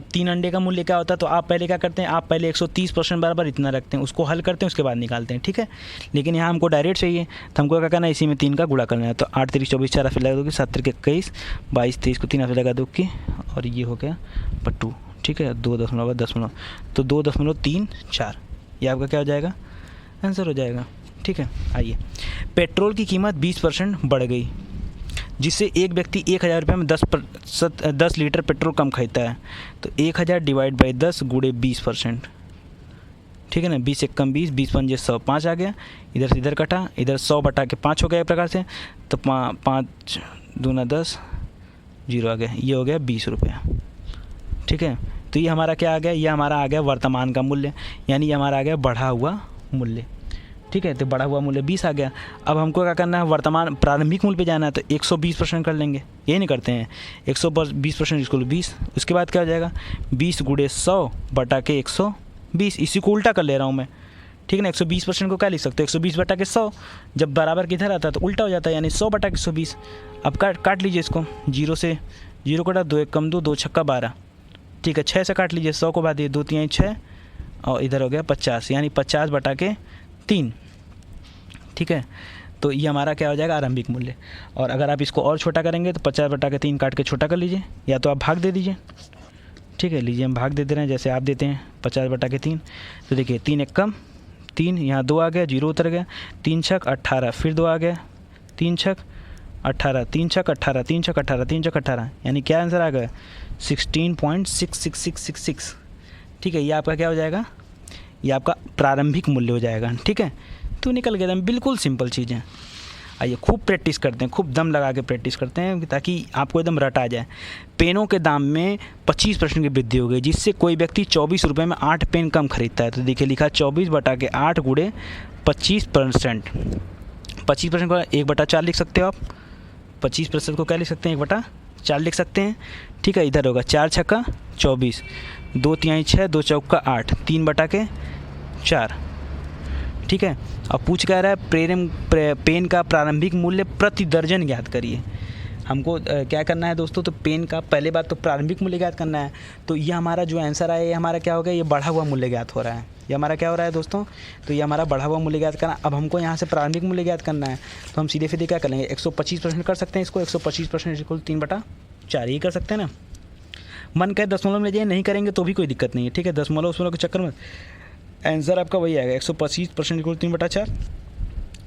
3 अंडे का मूल्य क्या होता है, तो आप पहले क्या करते हैं, आप पहले 130% बराबर इतना रखते हैं, उसको हल करते हैं, उसके बाद निकालते हैं, ठीक है। लेकिन यहाँ हमको डायरेक्ट चाहिए, तो हमको क्या करना है, इसी में 3 का गुणा करना है, तो 8 3 24 4 फिर लगा दोगे, 7 3 21, 22 23 को 3 फिर लगा दो की, और ये हो गया पट्टू, ठीक है, 2.10, तो 2.34, ये आपका क्या हो जाएगा, आंसर हो जाएगा, ठीक है। आइए, पेट्रोल की कीमत 20% बढ़ गई, जिससे एक व्यक्ति 1000 रुपये में 10 लीटर पेट्रोल कम खरीदता है, तो 1000 डिवाइड बाई 10 गुणे 20%, ठीक है ना, 20 एक कम 20, 20 पंजे 100, 5 आ गया, इधर से इधर कटा, इधर 100 बटा के 5 हो गया एक प्रकार से, तो 5 दूना 10, 0 आ गया, ये हो गया 20 रुपये, ठीक है। तो ये हमारा क्या आ गया, ये हमारा आ गया वर्तमान का मूल्य, यानी ये हमारा आ गया बढ़ा हुआ मूल्य, ठीक है। तो बढ़ा हुआ मूल्य 20 आ गया। अब हमको क्या करना है, वर्तमान प्रारंभिक मूल्य पे जाना है, तो 120% कर लेंगे, यही नहीं करते हैं, 120% इसको 20, उसके बाद क्या हो जाएगा, 20 गुणे 100 बटा के 120, इसी को उल्टा कर ले रहा हूँ मैं, ठीक है ना। 120% को क्या लिख सकते हो, 120 बटा के 100, जब बराबर किधर आता है तो उल्टा हो जाता है, यानी 100 बटा के 120। अब काट लीजिए इसको, 0 से 0 कटा, 2 एक कम 2, 2 छक्का 12, ठीक है, 6 से काट लीजिए, 100 को बाद दिए 2 तिहाई 6, और इधर हो गया 50, यानी 50 बटा के 3, ठीक है। तो ये हमारा क्या हो जाएगा, आरंभिक मूल्य। और अगर आप इसको और छोटा करेंगे तो 50 बटा के 3 काट के छोटा कर लीजिए, या तो आप भाग दे दीजिए, ठीक है। लीजिए हम भाग दे दे रहे हैं, जैसे आप देते हैं 50 बटा के 3, तो देखिए 3 एक कम 3, यहाँ 2 आ गया, 0 उतर गया, 3 छक 18, फिर 2 आ गया, 3 छक 18, 3 छक 18, 3 छक 18, 3 छक 18, यानी क्या आंसर आ गया, 16.66666, ठीक है। ये आपका क्या हो जाएगा, ये आपका प्रारंभिक मूल्य हो जाएगा, ठीक है। तो निकल गया, बिल्कुल सिंपल चीज़ है। आइए खूब प्रैक्टिस करते हैं, खूब दम लगा के प्रैक्टिस करते हैं, ताकि आपको एकदम रट आ जाए। पेनों के दाम में 25% की वृद्धि हो गई, जिससे कोई व्यक्ति 24 रुपये में 8 पेन कम खरीदता है। तो देखिए लिखा 24 बटा के 8 गुणे 25%, 25% को 1/4 लिख सकते हो आप, 25% को क्या लिख सकते हैं, 1/4 लिख सकते हैं, ठीक है। इधर होगा 4 छक्का 24, 2 तिहाई 6, 2 चौका 8, 3 बटा के 4, ठीक है। अब पूछ कह रहा है पेन का प्रारंभिक मूल्य प्रति दर्जन ज्ञात करिए। हमको क्या करना है दोस्तों, तो पेन का पहले बात तो प्रारंभिक मूल्य ज्ञात करना है। तो ये हमारा जो आंसर आया, ये हमारा क्या हो गया, ये बढ़ा हुआ मूल्य ज्ञात हो रहा है। ये हमारा क्या हो रहा है दोस्तों, तो ये हमारा बढ़ा हुआ मूल्य ज्ञात करना। अब हमको यहाँ से प्रारंभिक मूल्य ज्ञात करना है, तो हम सीधे सीधे क्या कर लेंगे, 125% कर सकते हैं इसको, 125% इक्वल 3/4 ही कर सकते हैं ना। मन कहे दशमलव में ले जाइए, नहीं करेंगे तो भी कोई दिक्कत नहीं है, ठीक है। दशमलव के चक्कर में आंसर आपका वही आएगा, 125% इक्वल 3/4,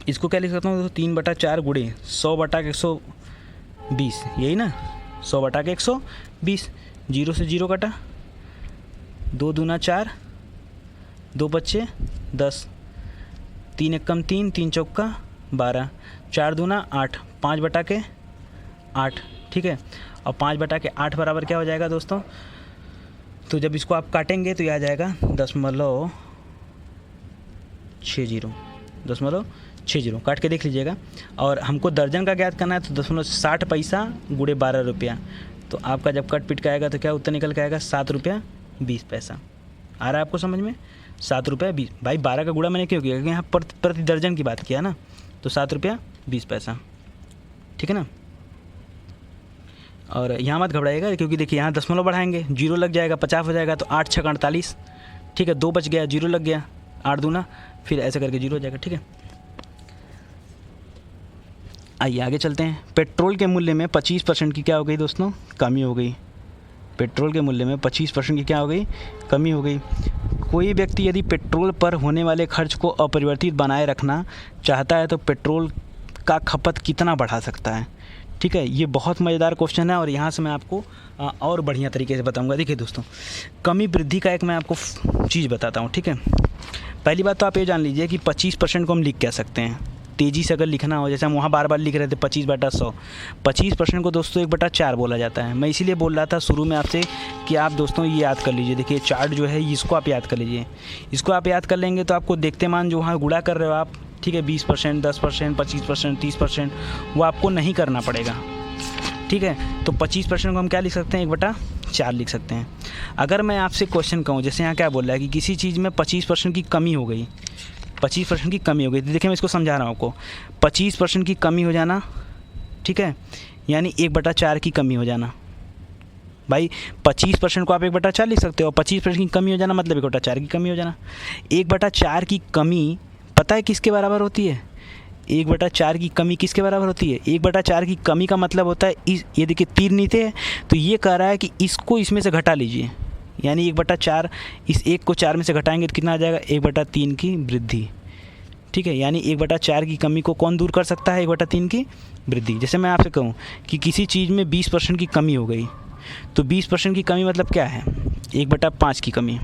इसको क्या लिख सकता हूँ, 3/4 गुणे 100/120, यही ना, 100/120। 0 से 0 कटा, 2 दूना 4, 2 बच्चे 10, 3 एकम 3, 3 चौका 12, 4 दूना 8, 5/8, ठीक है। और 5/8 बराबर क्या हो जाएगा दोस्तों, तो जब इसको आप काटेंगे तो यह आ जाएगा 0.60 काट के देख लीजिएगा। और हमको दर्जन का ज्ञात करना है तो 0.60 पैसा गुणे 12 रुपया, तो आपका जब कट पिट का आएगा तो क्या उत्तर निकल के आएगा, 7 रुपया 20 पैसा। आ रहा है आपको समझ में, 7 रुपया 20। भाई 12 का गुणा मैंने क्यों किया, क्योंकि यहाँ प्रति दर्जन की बात किया ना, तो 7 रुपया 20 पैसा, ठीक है ना। और यहाँ मत घबराइएगा, क्योंकि देखिए यहाँ दशमलव बढ़ाएंगे, 0 लग जाएगा, 50 हो जाएगा, तो 8 6 48, ठीक है। 2 बच गया, 0 लग गया, 8 दूना, फिर ऐसे करके 0 हो जाएगा, ठीक है। आइए आगे चलते हैं। पेट्रोल के मूल्य में 25% की क्या हो गई दोस्तों, कमी हो गई। पेट्रोल के मूल्य में 25% की क्या हो गई, कमी हो गई। कोई व्यक्ति यदि पेट्रोल पर होने वाले खर्च को अपरिवर्तित बनाए रखना चाहता है तो पेट्रोल का खपत कितना बढ़ा सकता है, ठीक है। ये बहुत मज़ेदार क्वेश्चन है और यहाँ से मैं आपको और बढ़िया तरीके से बताऊँगा। देखिए दोस्तों, कमी वृद्धि का एक मैं आपको चीज़ बताता हूँ, ठीक है। पहली बात तो आप ये जान लीजिए कि 25% को हम लिख क्या सकते हैं, तेज़ी से अगर लिखना हो, जैसे हम वहाँ बार बार लिख रहे थे 25/100, 25% को दोस्तों 1/4 बोला जाता है। मैं इसीलिए बोल रहा था शुरू में आपसे कि आप दोस्तों ये याद कर लीजिए। देखिए चार्ट जो है इसको आप याद कर लीजिए, इसको आप याद कर लेंगे तो आपको देखते मान जो वहाँ गुणा कर रहे हो आप, ठीक है, 20%, 10%, 25%, 30%, वो आपको नहीं करना पड़ेगा, ठीक है। तो 25% को हम क्या लिख सकते हैं, 1/4 लिख सकते हैं। अगर मैं आपसे क्वेश्चन कहूँ, जैसे यहाँ क्या बोल रहा है कि किसी चीज़ में 25% की कमी हो गई, 25% की कमी हो गई, तो देखिए मैं इसको समझा रहा हूँ आपको। 25% की कमी हो जाना, ठीक है, यानी 1/4 की कमी हो जाना। भाई 25% को आप 1/4 लिख सकते हो, और 25% की कमी हो जाना मतलब 1/4 की कमी हो जाना। 1/4 की कमी पता है किसके बराबर होती है, 1/4 की कमी किसके बराबर होती है, 1/4 की कमी का मतलब होता है ये देखिए तीर नीचे है, तो ये कह रहा है कि इसको इसमें से घटा लीजिए, यानी 1/4, इस 1 को 4 में से घटाएंगे तो कितना आ जाएगा, 1/3 की वृद्धि, ठीक है। यानी 1/4 की कमी को कौन दूर कर सकता है, 1/3 की वृद्धि। जैसे मैं आपसे कहूँ कि किसी चीज़ में 20% की कमी हो गई, तो 20% की कमी मतलब क्या है, 1/5 की कमी।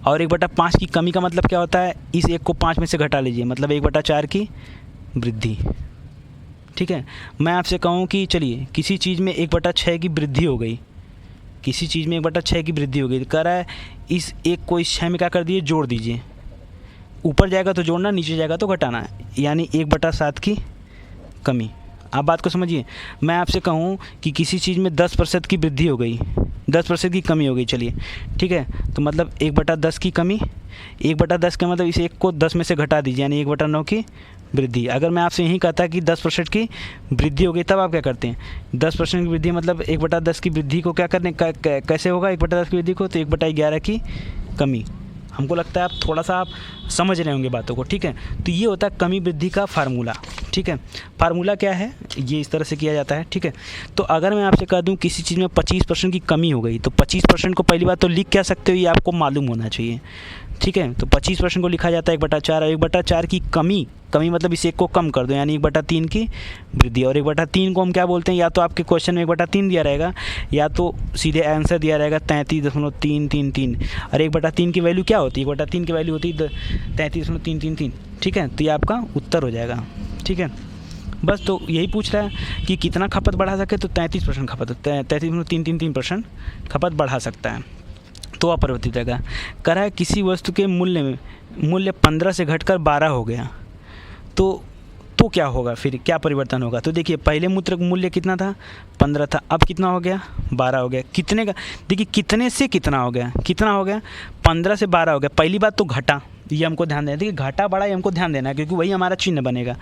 और 1/5 की कमी का मतलब क्या होता है, इस 1 को 5 में से घटा लीजिए, मतलब 1/4 की वृद्धि, ठीक है। मैं आपसे कहूँ कि चलिए किसी चीज़ में 1/6 की वृद्धि हो गई, किसी चीज़ में 1/6 की वृद्धि हो गई, कह रहा है इस 1 को इस 6 में क्या कर दीजिए, जोड़ दीजिए। ऊपर जाएगा तो जोड़ना, नीचे जाएगा तो घटाना, यानी 1/7 की कमी। आप बात को समझिए। मैं आपसे कहूँ कि किसी चीज़ में 10% की वृद्धि हो गई, 10% की कमी हो गई, चलिए ठीक है, तो मतलब 1/10 की कमी, 1/10 का मतलब इस 1 को 10 में से घटा दीजिए, यानी 1/9 की वृद्धि। अगर मैं आपसे यही कहता कि 10% की वृद्धि हो गई, तब आप क्या करते हैं, 10% की वृद्धि मतलब 1/10 की वृद्धि को क्या करने कैसे होगा, 1/10 की वृद्धि को, तो 1/11 की कमी। हमको लगता है आप थोड़ा सा आप समझ रहे होंगे बातों को, ठीक है। तो ये होता है कमी वृद्धि का फार्मूला, ठीक है। फार्मूला क्या है, ये इस तरह से किया जाता है, ठीक है। तो अगर मैं आपसे कह दूं किसी चीज़ में 25% की कमी हो गई, तो 25% को पहली बात तो लिख क्या सकते हो, ये आपको मालूम होना चाहिए, ठीक है। तो 25% को लिखा जाता है 1/4, और 1/4 की कमी मतलब इस 1 को कम कर दो, यानी 1/3 की वृद्धि। और 1/3 को हम क्या बोलते हैं, या तो आपके क्वेश्चन में 1/3 दिया रहेगा, या तो सीधे आंसर दिया रहेगा 33.333। और 1/3 की वैल्यू क्या होती है, 1/3 की वैल्यू होती है 33.333, ठीक है। तो ये आपका उत्तर हो जाएगा, ठीक है। बस तो यही पूछ रहा है कि कितना खपत बढ़ा सके, तो 33% खपत, 33.333% खपत बढ़ा सकता है, तो अपरिवर्तित रहेगा। कह रहा है किसी वस्तु के मूल्य 15 से घटकर 12 हो गया, तो क्या होगा, फिर क्या परिवर्तन होगा। तो देखिए पहले मूल्य कितना था, 15 था, अब कितना हो गया, 12 हो गया। कितने का, देखिए कितने से कितना हो गया, 15 से 12 हो गया। पहली बात तो घटा, ये हमको ध्यान देना, देखिए घटा बड़ा ये हमको ध्यान देना है, क्योंकि वही हमारा चिन्ह बनेगा।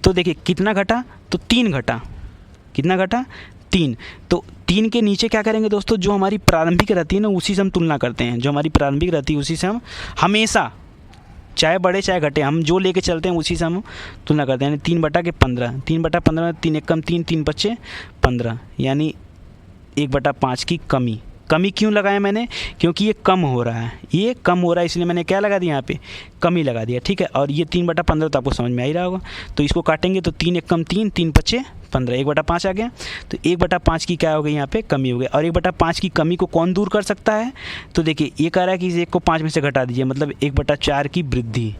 तो देखिए कितना घटा, तो 3 घटा, कितना घटा, 3। तो 3 के नीचे क्या करेंगे दोस्तों, जो हमारी प्रारंभिक रहती है ना, उसी से हम तुलना करते हैं। जो हमारी प्रारंभिक रहती है उसी से हम हमेशा, चाहे बढ़े चाहे घटे, हम जो लेके चलते हैं उसी से हम तुलना करते हैं। यानी 3/15, 3/15 में 3 एकम 3, 3 बच्चे 15, यानी 1/5 की कमी, कमी क्यों लगाया मैंने, क्योंकि ये कम हो रहा है, ये कम हो रहा है, इसलिए मैंने क्या लगा दिया यहाँ पे, कमी लगा दिया, ठीक है। और ये 3/15 तो आपको समझ में आ ही रहा होगा, तो इसको काटेंगे तो 3 × 1 = 3, 3 × 5 = 15, 1/5 आ गया। तो 1/5 की क्या हो गई यहाँ पे, कमी हो गई। और 1/5 की कमी को कौन दूर कर सकता है, तो देखिए ये कह रहा है कि इस 1 को 5 में से घटा दीजिए, मतलब 1/4 की वृद्धि।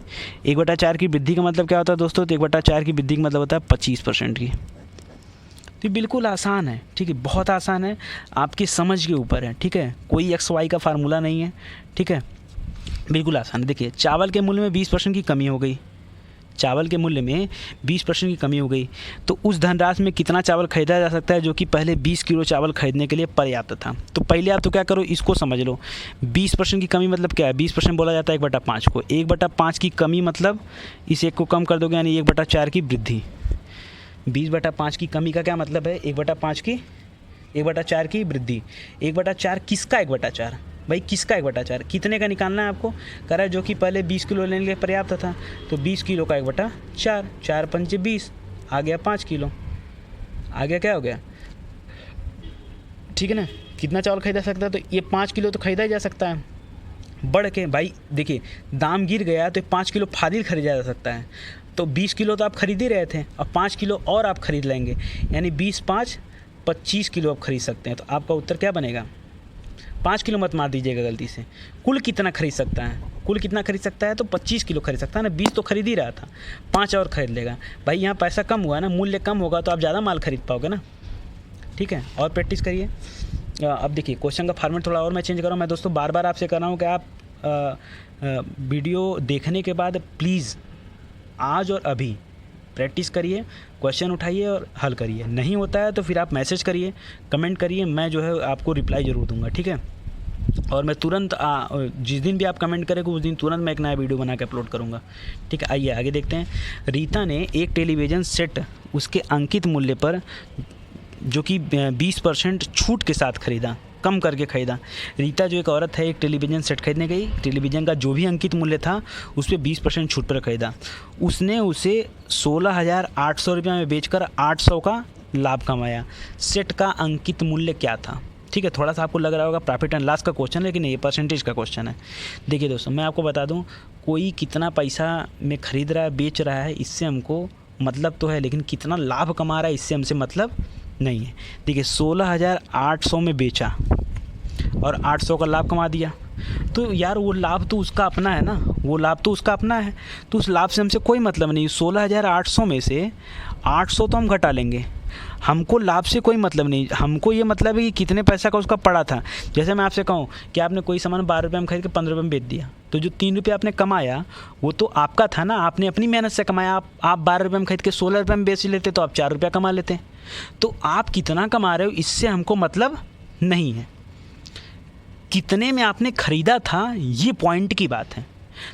1/4 की वृद्धि का मतलब क्या होता है दोस्तों, तो 1/4 की वृद्धि का मतलब होता है 25% की। तो बिल्कुल आसान है, ठीक है, बहुत आसान है, आपकी समझ के ऊपर है, ठीक है, कोई XY का फार्मूला नहीं है, ठीक है, बिल्कुल आसान है। देखिए चावल के मूल्य में 20% की कमी हो गई, चावल के मूल्य में 20% की कमी हो गई, तो उस धनराशि में कितना चावल खरीदा जा सकता है जो कि पहले 20 किलो चावल खरीदने के लिए पर्याप्त था। तो पहले आप तो क्या करो, इसको समझ लो, 20% की कमी मतलब क्या है, 20% बोला जाता है 1/5 को, 1/5 की कमी मतलब इस 1 को कम कर दोगे, यानी 1/4 की वृद्धि। 20/5 की कमी का क्या मतलब है, 1/5 की 1/4 की वृद्धि। 1/4 किसका 1/4 भाई, किसका 1/4, कितने का निकालना है आपको, कह रहा है जो कि पहले 20 किलो लेने के लिए पर्याप्त था, तो 20 किलो का 1/4, 4 × 5 = 20, आ गया 5 किलो, आ गया, क्या हो गया, ठीक है ना। कितना चावल खरीदा सकता है, तो ये 5 किलो तो खरीदा ही जा सकता है बढ़ के। भाई देखिए दाम गिर गया तो 5 किलो फाजिल खरीदा जा सकता है, तो 20 किलो तो आप खरीद ही रहे थे, अब 5 किलो और आप खरीद लेंगे, यानी 20 × 5 = 25 किलो आप खरीद सकते हैं। तो आपका उत्तर क्या बनेगा, 5 किलो मत मार दीजिएगा गलती से। कुल कितना खरीद सकता है, कुल कितना खरीद सकता है, तो 25 किलो खरीद सकता है ना, 20 तो खरीद ही रहा था, 5 और खरीद लेगा। भाई यहाँ पैसा कम हुआ है ना, मूल्य कम होगा तो आप ज़्यादा माल खरीद पाओगे ना, ठीक है। और प्रैक्टिस करिए। अब देखिए क्वेश्चन का फॉर्मेट थोड़ा और मैं चेंज कर रहा हूँ। मैं दोस्तों बार बार आपसे कर रहा हूँ कि आप वीडियो देखने के बाद प्लीज़ आज और अभी प्रैक्टिस करिए, क्वेश्चन उठाइए और हल करिए। नहीं होता है तो फिर आप मैसेज करिए, कमेंट करिए, मैं जो है आपको रिप्लाई ज़रूर दूंगा, ठीक है। और मैं तुरंत जिस दिन भी आप कमेंट करेंगे उस दिन तुरंत मैं एक नया वीडियो बना के अपलोड करूंगा, ठीक है। आइए आगे देखते हैं। रीता ने एक टेलीविज़न सेट उसके अंकित मूल्य पर जो कि 20% छूट के साथ खरीदा, कम करके खरीदा। रीता जो एक औरत है, एक टेलीविज़न सेट खरीदने गई, टेलीविज़न का जो भी अंकित मूल्य था उस पर 20% छूट पर खरीदा। उसने उसे 16,800 रुपये में बेचकर 800 का लाभ कमाया। सेट का अंकित मूल्य क्या था, ठीक है। थोड़ा सा आपको लग रहा होगा प्रॉफिट एंड लॉस का क्वेश्चन, लेकिन ये परसेंटेज का क्वेश्चन है। देखिए दोस्तों मैं आपको बता दूँ, कोई कितना पैसा में ख़रीद रहा है, बेच रहा है, इससे हमको मतलब तो है, लेकिन कितना लाभ कमा रहा है इससे हमसे मतलब नहीं है। देखिए 16,800 में बेचा और 800 का लाभ कमा दिया, तो यार वो लाभ तो उसका अपना है ना, वो लाभ तो उसका अपना है, तो उस लाभ से हमसे कोई मतलब नहीं। 16,800 में से 800 तो हम घटा लेंगे, हमको लाभ से कोई मतलब नहीं, हमको ये मतलब है कि कितने पैसा का उसका पड़ा था। जैसे मैं आपसे कहूँ कि आपने कोई सामान 12 रुपये में खरीद के 15 रुपये में बेच दिया, तो जो 3 रुपये आपने कमाया वो तो आपका था ना, आपने अपनी मेहनत से कमाया। आप 12 रुपये में खरीद के 16 रुपये में बेच लेते तो आप 4 रुपया कमा लेते। तो आप कितना कमा रहे हो इससे हमको मतलब नहीं है, कितने में आपने खरीदा था ये पॉइंट की बात है।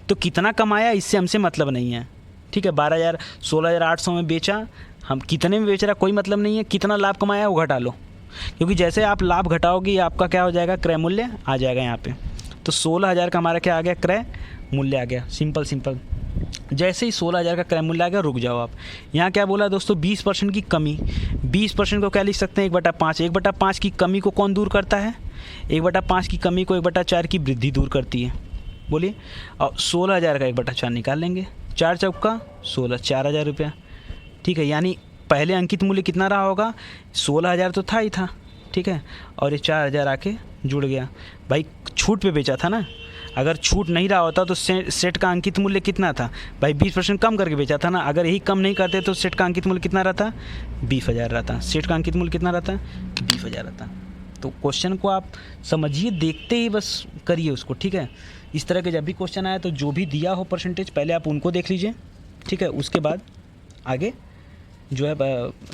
तो कितना कमाया इससे हमसे मतलब नहीं है, ठीक है। 16,800 में बेचा, हम कितने में बेच रहा कोई मतलब नहीं है, कितना लाभ कमाया वो घटा लो, क्योंकि जैसे आप लाभ घटाओगे आपका क्या हो जाएगा, क्रय मूल्य आ जाएगा यहाँ पे। तो 16,000 का हमारा क्या आ गया, क्रय मूल्य आ गया। सिंपल। जैसे ही 16,000 का क्रय मूल्य आ गया, रुक जाओ आप। यहाँ क्या बोला दोस्तों, 20% की कमी। 20% को क्या लिख सकते हैं, 1/5। 1/5 की कमी को कौन दूर करता है, 1/5 की कमी को 1/4 की वृद्धि दूर करती है, बोलिए। और 16,000 का 1/4 निकाल लेंगे, 4 चौका 16, 4,000 रुपया, ठीक है। यानी पहले अंकित मूल्य कितना रहा होगा, 16,000 तो था ही था, ठीक है, और ये 4,000 आके जुड़ गया। भाई छूट पे बेचा था ना, अगर छूट नहीं रहा होता तो सेट का अंकित मूल्य कितना था, भाई 20% कम करके बेचा था ना। अगर यही कम नहीं करते तो सेट का अंकित मूल्य कितना रहता, 20,000 रहता। सेट का अंकित मूल्य कितना रहता, 20,000 रहता। तो क्वेश्चन को आप समझिए, देखते ही बस करिए उसको, ठीक है। इस तरह के जब भी क्वेश्चन आए तो जो भी दिया हो परसेंटेज पहले आप उनको देख लीजिए, ठीक है। उसके बाद आगे जो है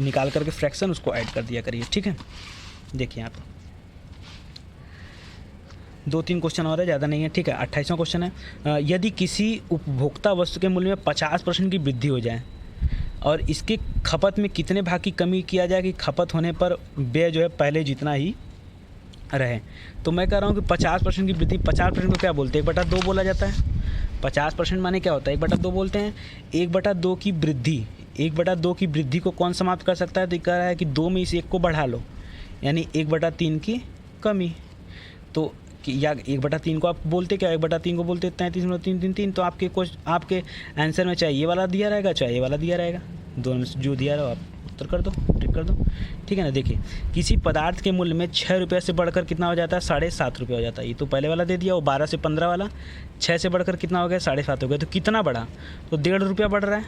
निकाल करके फ्रैक्शन उसको ऐड कर दिया करिए, ठीक है। देखिए आप 2-3 क्वेश्चन और है, ज़्यादा नहीं है, ठीक है। 28वां क्वेश्चन है, यदि किसी उपभोक्ता वस्तु के मूल्य में 50% की वृद्धि हो जाए और इसके खपत में कितने भाग की कमी किया जाए कि खपत होने पर व्यय जो है पहले जितना ही रहे। तो मैं कह रहा हूँ कि 50% की वृद्धि, 50% को क्या बोलते हैं, 1/2 बोला जाता है। 50% माने क्या होता है, 1/2 बोलते हैं। 1/2 की वृद्धि, 1/2 की वृद्धि को कौन समाप्त कर सकता है, तो कह रहा है कि 2 में इस 1 को बढ़ा लो, यानी 1/3 की कमी। तो या 1/3 को आप बोलते क्या, 1/3 को बोलते 33.333, तो आपके आंसर में चाहे ये वाला दिया रहेगा चाहे ये वाला दिया रहेगा, दोनों में जो दिया रहो आप उत्तर कर दो, टिक कर दो, ठीक है ना। देखिए किसी पदार्थ के मूल्य में 6 रुपये से बढ़कर कितना हो जाता है, 7.5 रुपये हो जाता है। ये तो पहले वाला दे दिया, वो 12 से 15 वाला, 6 से बढ़कर कितना हो गया, 7.5 हो गया। तो कितना बढ़ा, तो 1.5 रुपया बढ़ रहा है।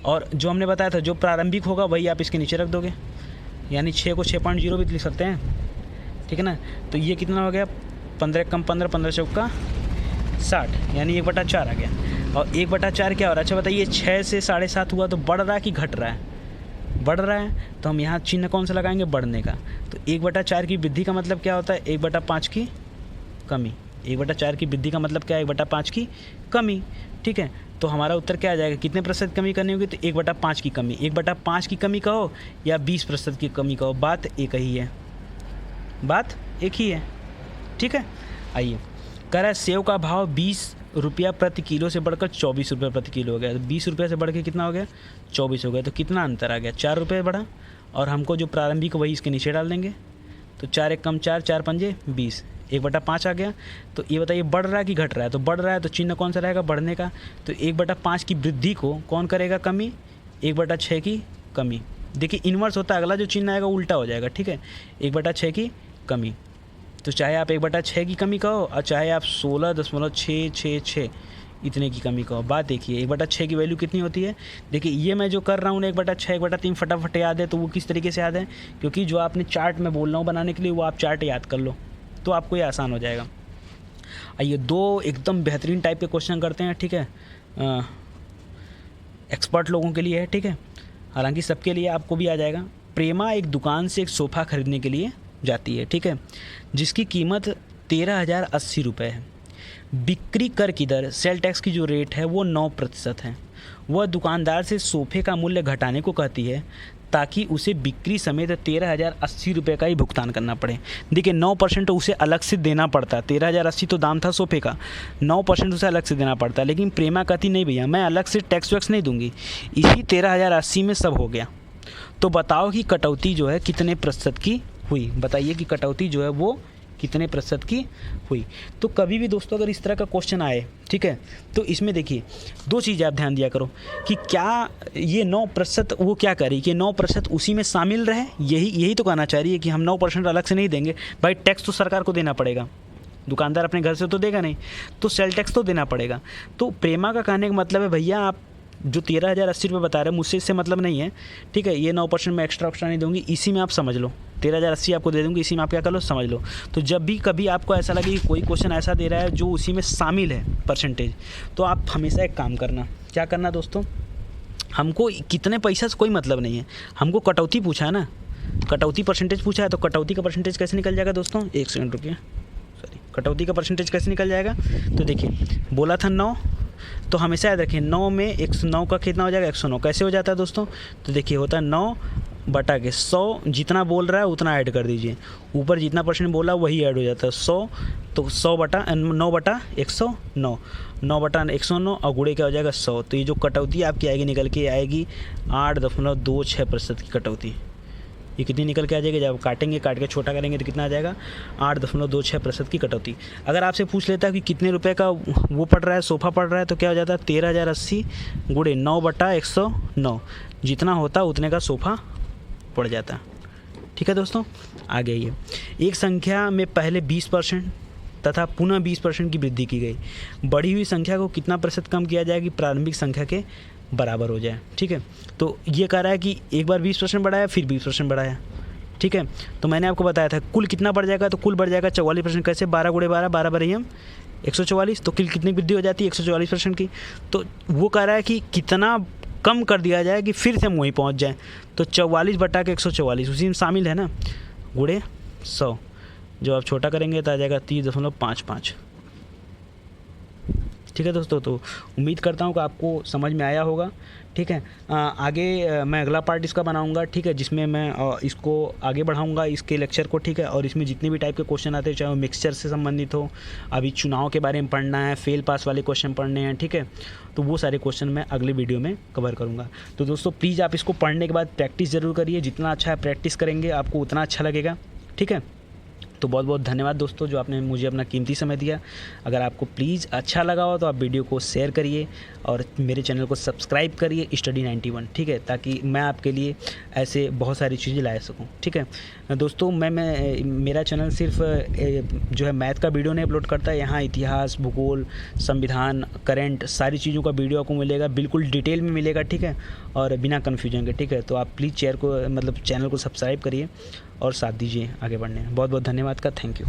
और जो हमने बताया था जो प्रारंभिक होगा वही आप इसके नीचे रख दोगे, यानी 6 को 6.0 भी लिख सकते हैं, ठीक है ना। तो ये कितना हो गया, 15 कम 15, 15 चौका 60, यानी 1/4 आ गया। और 1/4 क्या हो रहा है, अच्छा बताइए, 6 से 7.5 हुआ तो बढ़ रहा है कि घट रहा है, बढ़ रहा है। तो हम यहाँ चिन्ह कौन सा लगाएंगे, बढ़ने का। तो 1/4 की वृद्धि का मतलब क्या होता है, 1/5 की कमी। 1/4 की वृद्धि का मतलब क्या है, 1/5 की कमी, ठीक है। तो हमारा उत्तर क्या आ जाएगा, कितने प्रतिशत कमी करनी होगी, तो 1/5 की कमी। 1/5 की कमी कहो या 20% की कमी कहो, बात एक ही है, बात एक ही है, ठीक है। आइए, कह रहा है सेव का भाव 20 रुपया प्रति किलो से बढ़कर 24 रुपये प्रति किलो हो गया। तो 20 रुपये से बढ़ के कितना हो गया, 24 हो गया। तो कितना अंतर आ गया, 4 रुपये बढ़ा। और हमको जो प्रारंभिक वही इसके नीचे डाल देंगे। तो 4 एक कम 4, 4 पंजे 20, 1/5 आ गया। तो ये बताइए बढ़ रहा है कि घट रहा है, तो बढ़ रहा है तो चिन्ह कौन सा रहेगा, बढ़ने का। तो 1/5 की वृद्धि को कौन करेगा, कमी, 1/6 की कमी। देखिए इन्वर्स होता है, अगला जो चिन्ह आएगा उल्टा हो जाएगा, ठीक है। 1/6 की कमी, तो चाहे आप 1/6 की कमी कहो और चाहे आप 16.666 इतने की कमी कहो, बात देखिए 1/6 की वैल्यू कितनी होती है। देखिए ये मैं जो कर रहा हूँ 1/6 1/3 फटाफट याद है, तो वो किस तरीके से याद है, क्योंकि जो आपने चार्ट में बोल रहा हूँ बनाने के लिए वो आप चार्ट याद कर लो तो आपको ये आसान हो जाएगा। आइए 2 एकदम बेहतरीन टाइप के क्वेश्चन करते हैं, ठीक है, एक्सपर्ट लोगों के लिए है, ठीक है, हालांकि सबके लिए आपको भी आ जाएगा। प्रेमा एक दुकान से एक सोफ़ा खरीदने के लिए जाती है, ठीक है, जिसकी कीमत 13,080 रुपये है। बिक्री कर की दर, सेल टैक्स की जो रेट है वो 9% है। वह दुकानदार से सोफ़े का मूल्य घटाने को कहती है ताकि उसे बिक्री समेत 13,080 रुपये का ही भुगतान करना पड़े। देखिए 9% उसे अलग से देना पड़ता, 13,080 तो दाम था सोफ़े का, 9% उसे अलग से देना पड़ता। लेकिन प्रेमा कहती नहीं भैया मैं अलग से टैक्स वैक्स नहीं दूंगी, इसी 13,080 में सब हो गया। तो बताओ कि कटौती जो है कितने प्रतिशत की हुई, बताइए कि कटौती जो है वो कितने प्रतिशत की हुई। तो कभी भी दोस्तों अगर इस तरह का क्वेश्चन आए, ठीक है, तो इसमें देखिए 2 चीज़ें आप ध्यान दिया करो कि क्या ये 9% वो क्या कर रही है कि 9% उसी में शामिल रहे, यही तो कहना चाह रही है कि हम 9% अलग से नहीं देंगे। भाई टैक्स तो सरकार को देना पड़ेगा, दुकानदार अपने घर से तो देगा नहीं, तो सेल टैक्स तो देना पड़ेगा। तो प्रेमा का कहने का मतलब है भैया आप जो 13,080 रुपये बता रहे हैं मुझसे इससे मतलब नहीं है, ठीक है, ये 9% में एक्स्ट्रा नहीं दूंगी, इसी में आप समझ लो, 13,080 आपको दे दूंगी, इसी में आप क्या कर लो, समझ लो। तो जब भी कभी आपको ऐसा लगे कि कोई क्वेश्चन ऐसा दे रहा है जो उसी में शामिल है परसेंटेज, तो आप हमेशा एक काम करना, क्या करना दोस्तों, हमको कितने पैसा से कोई मतलब नहीं है, हमको कटौती पूछा है ना, कटौती परसेंटेज पूछा है, तो कटौती का परसेंटेज कैसे निकल जाएगा दोस्तों, 1 सेकंड रुकिए, सॉरी, कटौती का परसेंटेज कैसे निकल जाएगा। तो देखिए बोला था 9, तो हमेशा याद रखें 9 में 109 का कितना हो जाएगा, 109 कैसे हो जाता है दोस्तों, तो देखिए होता है 9/100, जितना बोल रहा है उतना ऐड कर दीजिए, ऊपर जितना परसेंट बोला वही ऐड हो जाता है 100, तो 9/109, 9/109 और गुणे क्या हो जाएगा 100। तो ये जो कटौती आपकी आएगी निकल के आएगी 8.26% की कटौती। ये कितनी निकल के आ जाएगी, जब काटेंगे, काट के छोटा करेंगे तो कितना आ जाएगा, 8.26% की कटौती। अगर आपसे पूछ लेता है कि कितने रुपए का वो पड़ रहा है, सोफ़ा पड़ रहा है, तो क्या हो जाता है 13,080 गुणे 9/109, जितना होता उतने का सोफ़ा पड़ जाता। ठीक है दोस्तों, आगे ये एक संख्या में पहले 20% तथा पुनः 20% की वृद्धि की गई, बढ़ी हुई संख्या को कितना प्रतिशत कम किया जाए कि प्रारंभिक संख्या के बराबर हो जाए। ठीक है, तो ये कह रहा है कि एक बार 20% बढ़ाया फिर 20% बढ़ाया। ठीक है, तो मैंने आपको बताया था कुल कितना बढ़ जाएगा, तो कुल बढ़ जाएगा 44%। कैसे, 12 गुणे 12, 12 बराबर 144, तो कुल कितनी वृद्धि हो जाती है 144% की। तो वो कह रहा है कि कितना कम कर दिया जाए कि फिर से हम वहीं पहुँच जाएँ, तो 44/144 उसी में शामिल है ना, गुणे 100, जो आप छोटा करेंगे तो आ जाएगा 30.55। ठीक है दोस्तों, तो उम्मीद करता हूँ कि आपको समझ में आया होगा। ठीक है, आगे मैं अगला पार्ट इसका बनाऊंगा, ठीक है, जिसमें मैं इसको आगे बढ़ाऊंगा इसके लेक्चर को। ठीक है, और इसमें जितने भी टाइप के क्वेश्चन आते हैं, चाहे वो मिक्सचर से संबंधित हो, अभी चुनाव के बारे में पढ़ना है, फेल पास वाले क्वेश्चन पढ़ने हैं, ठीक है, तो वो सारे क्वेश्चन मैं अगले वीडियो में कवर करूँगा। तो दोस्तों प्लीज़ आप इसको पढ़ने के बाद प्रैक्टिस ज़रूर करिए, जितना अच्छा प्रैक्टिस करेंगे आपको उतना अच्छा लगेगा। ठीक है, तो बहुत बहुत धन्यवाद दोस्तों जो आपने मुझे अपना कीमती समय दिया। अगर आपको प्लीज़ अच्छा लगा हो तो आप वीडियो को शेयर करिए और मेरे चैनल को सब्सक्राइब करिए स्टडी 91, ठीक है, ताकि मैं आपके लिए ऐसे बहुत सारी चीज़ें ला सकूं, ठीक है दोस्तों। मैं मेरा चैनल सिर्फ जो है मैथ का वीडियो नहीं अपलोड करता है, यहाँ इतिहास, भूगोल, संविधान, करंट सारी चीज़ों का वीडियो आपको मिलेगा, बिल्कुल डिटेल में मिलेगा, ठीक है, और बिना कन्फ्यूजन के, ठीक है। तो आप प्लीज़ चैनल को सब्सक्राइब करिए और साथ दीजिए आगे बढ़ने में। बहुत बहुत धन्यवाद का, थैंक यू।